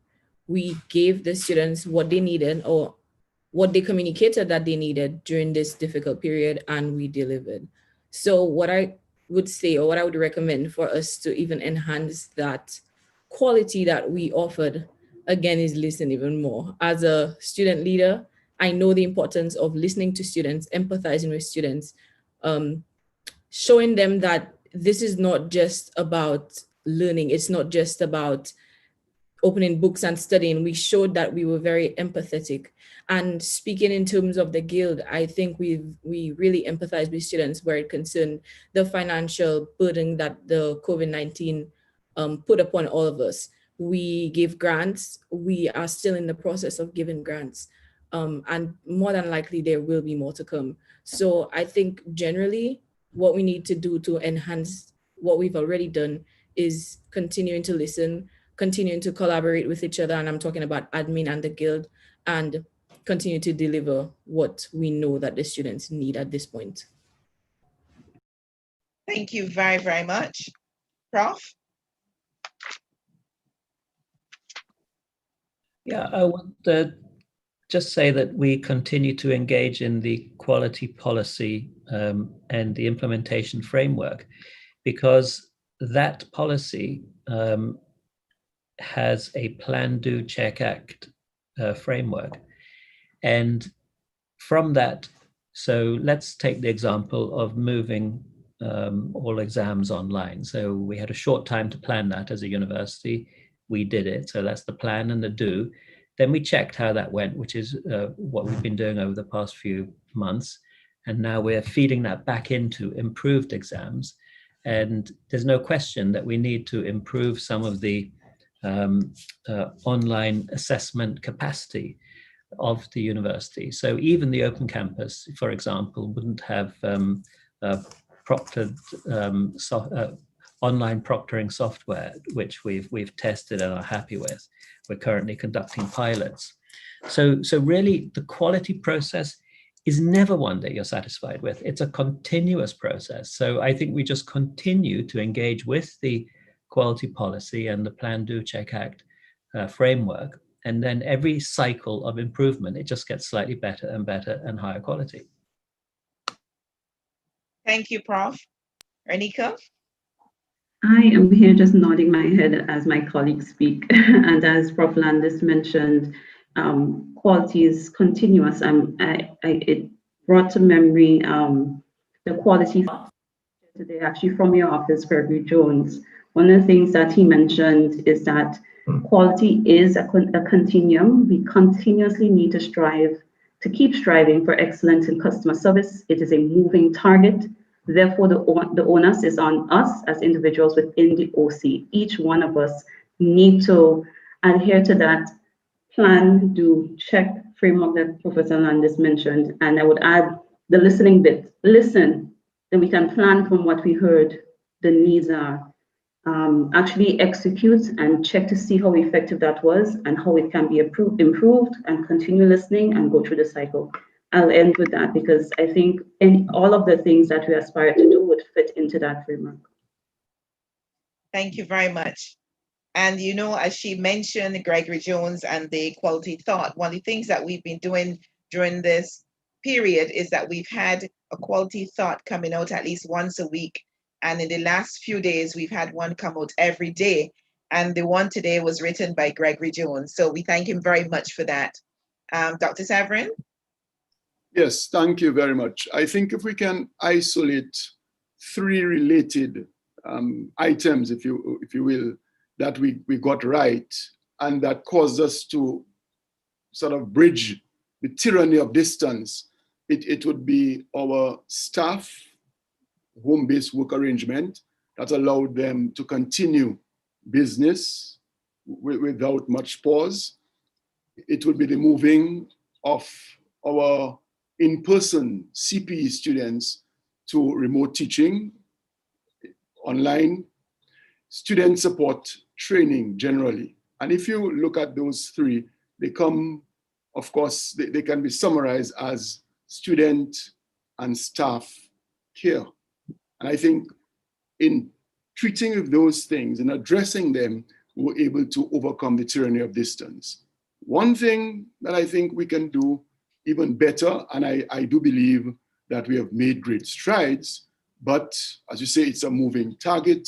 We gave the students what they needed or what they communicated that they needed during this difficult period, and we delivered. So what I would say, or what I would recommend for us to even enhance that quality that we offered, again, is listen even more. As a student leader, I know the importance of listening to students, empathizing with students, showing them that this is not just about learning. It's not just about opening books and studying. We showed that we were very empathetic. And speaking in terms of the guild, I think we really empathize with students where it concerned the financial burden that the COVID-19 put upon all of us. We gave grants. We are still in the process of giving grants. And more than likely, there will be more to come. So I think generally what we need to do to enhance what we've already done is continuing to listen, continuing to collaborate with each other, and I'm talking about admin and the guild, and continue to deliver what we know that the students need at this point. Thank you very, very much. Prof? Yeah, I want to just say that we continue to engage in the quality policy and the implementation framework, because that policy has a plan, do, check, act framework. And from that, so let's take the example of moving all exams online. So we had a short time to plan that as a university. We did it. So that's the plan and the do. Then we checked how that went, which is what we've been doing over the past few months. And now we're feeding that back into improved exams. And there's no question that we need to improve some of the online assessment capacity. of the university. So even the open campus, for example, wouldn't have proctored online proctoring software, which we've tested and are happy with. We're currently conducting pilots. So really, the quality process is never one that you're satisfied with. It's a continuous process. So I think we just continue to engage with the quality policy and the Plan, Do, Check, Act framework. And then every cycle of improvement, it just gets slightly better and better and higher quality. Thank you, Prof. Renika? I am here just nodding my head as my colleagues speak. And as Prof. Landis mentioned, quality is continuous. It brought to memory the quality today, actually from your office, Gregory Jones. One of the things that he mentioned is that quality is a continuum. We continuously need to strive to keep striving for excellence in customer service. It is a moving target. Therefore, the onus is on us as individuals within the OC. Each one of us need to adhere to that plan, do, check framework that Professor Landis mentioned. And I would add the listening bit. Listen, then we can plan from what we heard the needs are. Actually execute and check to see how effective that was and how it can be improved, and continue listening and go through the cycle. I'll end with that because I think all of the things that we aspire to do would fit into that framework. Thank you very much. And you know, as she mentioned, Gregory Jones and the quality thought, one of the things that we've been doing during this period is that we've had a quality thought coming out at least once a week. And in the last few days, we've had one come out every day. And the one today was written by Gregory Jones. So we thank him very much for that. Dr. Severin? Yes, thank you very much. I think if we can isolate three related items, if you will, that we got right and that caused us to sort of bridge the tyranny of distance, it would be our staff home-based work arrangement that allowed them to continue business without much pause. It would be the moving of our in-person CPE students to remote teaching, online, student support training generally. And if you look at those three, they come, of course, they can be summarized as student and staff care. And I think in treating those things and addressing them, we're able to overcome the tyranny of distance. One thing that I think we can do even better, and I do believe that we have made great strides, but as you say, it's a moving target.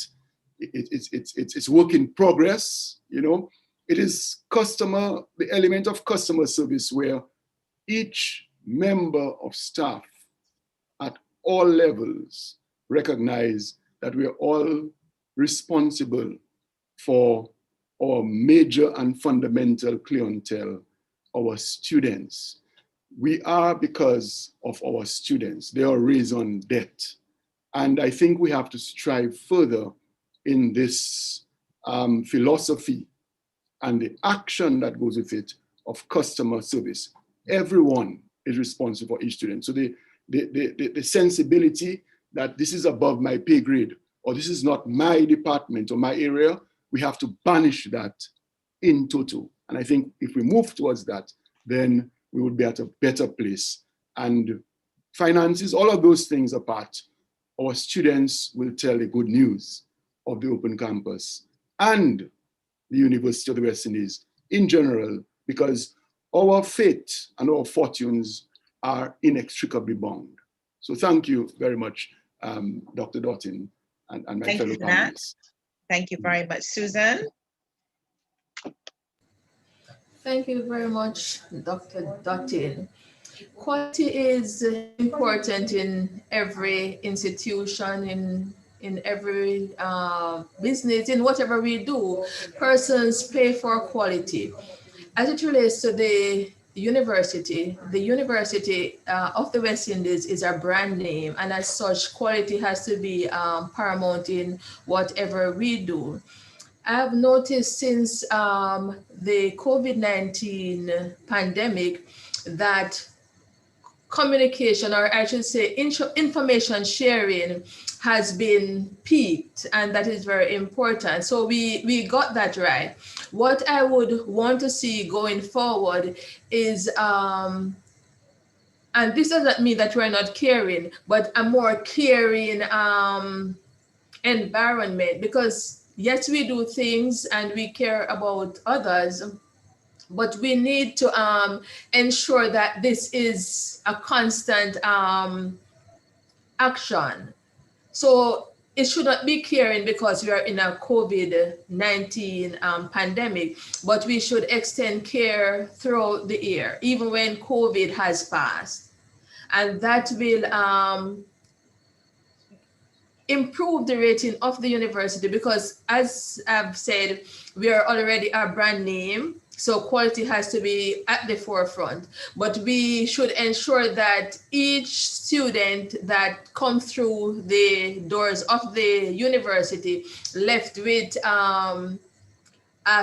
It's work in progress, you know. It is the element of customer service where each member of staff at all levels recognize that we are all responsible for our major and fundamental clientele, our students. We are because of our students. They are raised on debt. And I think we have to strive further in this philosophy and the action that goes with it of customer service. Everyone is responsible for each student. So the sensibility that this is above my pay grade, or this is not my department or my area, we have to banish that in total. And I think if we move towards that, then we would be at a better place. And finances, all of those things apart, our students will tell the good news of the open campus and the University of the West Indies in general, because our fate and our fortunes are inextricably bound. So thank you very much, Dr. Doughton and my fellow panelists. Thank you very much. Susan? Thank you very much, Dr. Doughton. Quality is important in every institution, in every business, in whatever we do. Persons pay for quality. As it relates to the University of the West Indies is a brand name, and as such, quality has to be paramount in whatever we do. I've noticed since the COVID-19 pandemic that communication, or I should say information sharing, has been peaked, and that is very important. So we got that right. What I would want to see going forward is and this doesn't mean that we're not caring, but a more caring environment, because yes, we do things and we care about others, but we need to ensure that this is a constant action. So it should not be caring because we are in a COVID-19 pandemic, but we should extend care throughout the year, even when COVID has passed. And that will improve the rating of the university, because as I've said, we are already a brand name, so quality has to be at the forefront. But we should ensure that each student that comes through the doors of the university left with a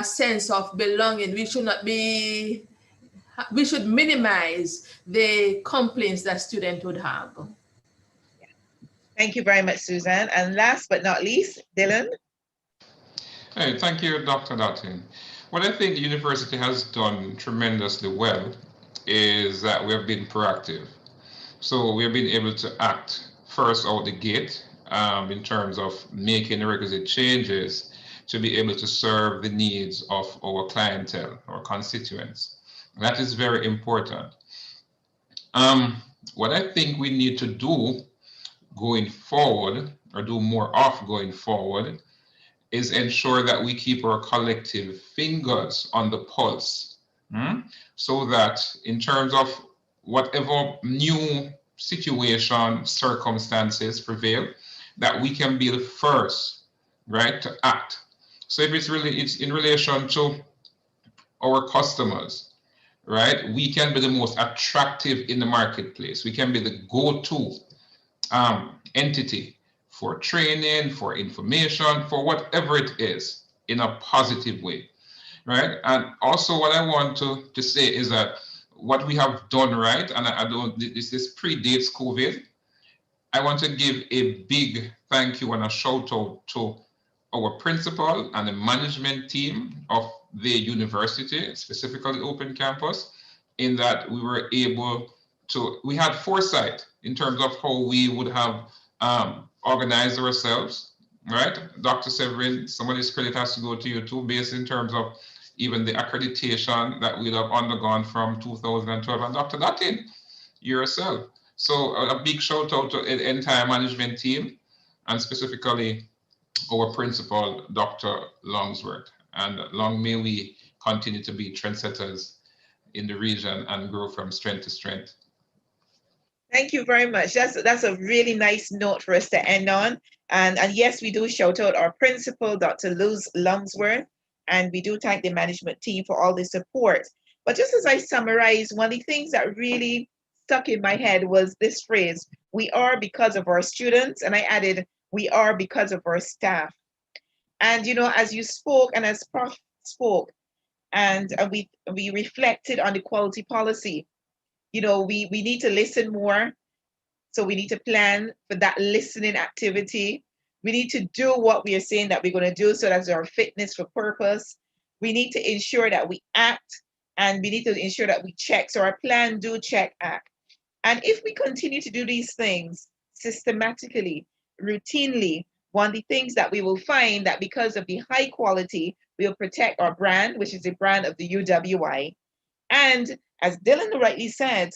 sense of belonging. We should minimize the complaints that students would have. Thank you very much, Suzanne. And last but not least, Dylan. Hey, thank you, Dr. Dottin. What I think the university has done tremendously well is that we have been proactive. So we have been able to act first out the gate in terms of making the requisite changes to be able to serve the needs of our clientele, our constituents. That is very important. What I think we need to do going forward, or do more of going forward, is ensure that we keep our collective fingers on the pulse, so that in terms of whatever new situation, circumstances prevail, that we can be the first, right, to act. So if it's in relation to our customers, right, we can be the most attractive in the marketplace. We can be the go-to entity for training, for information, for whatever it is, in a positive way, right? And also what I want to say is that what we have done right, and I don't, this predates COVID, I want to give a big thank you and a shout out to our principal and the management team of the university, specifically Open Campus, in that we were able to, we had foresight in terms of how we would have organized ourselves, right? Dr. Severin, some of this credit has to go to you too, based in terms of even the accreditation that we'd have undergone from 2012, and Dr. Dottin, yourself. So a big shout out to the entire management team, and specifically our principal, Dr. Longsworth. And long may we continue to be trendsetters in the region and grow from strength to strength. Thank you very much. That's a really nice note for us to end on. And yes, we do shout out our principal, Dr. Luz Longsworth, and we do thank the management team for all the support. But just as I summarize, one of the things that really stuck in my head was this phrase: we are because of our students, and I added, we are because of our staff. And you know, as you spoke and as Prof spoke, and we reflected on the quality policy, you know, we need to listen more. So we need to plan for that listening activity. We need to do what we are saying that we're going to do, so that's our fitness for purpose. We need to ensure that we act, and we need to ensure that we check. So our plan, do, check, act. And if we continue to do these things systematically, routinely, one of the things that we will find that because of the high quality, we'll protect our brand, which is the brand of the UWI. And as Dylan rightly said,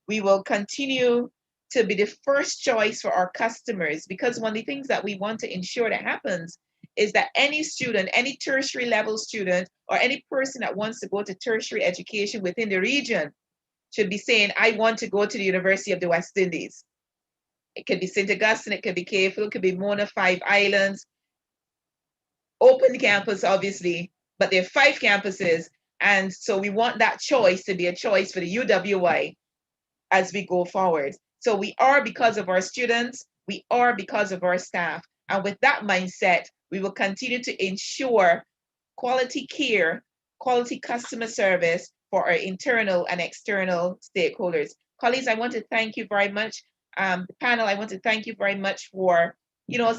we will continue to be the first choice for our customers, because one of the things that we want to ensure that happens is that any student, any tertiary level student, or any person that wants to go to tertiary education within the region should be saying, I want to go to the University of the West Indies. It could be St. Augustine, it could be Cayfield, it could be Mona, Five Islands, open campus, obviously, but there are 5 campuses. And so we want that choice to be a choice for the UWI as we go forward. So we are because of our students, we are because of our staff. And with that mindset, We will continue to ensure quality care, quality customer service for our internal and external stakeholders. Colleagues, I want to thank you very much. The panel, I want to thank you very much for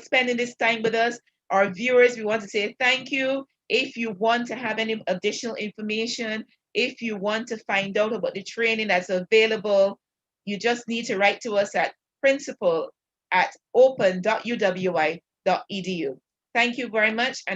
spending this time with us. Our viewers, we want to say thank you. If you want to have any additional information, if you want to find out about the training that's available, you just need to write to us at principal@open.uwi.edu. Thank you very much.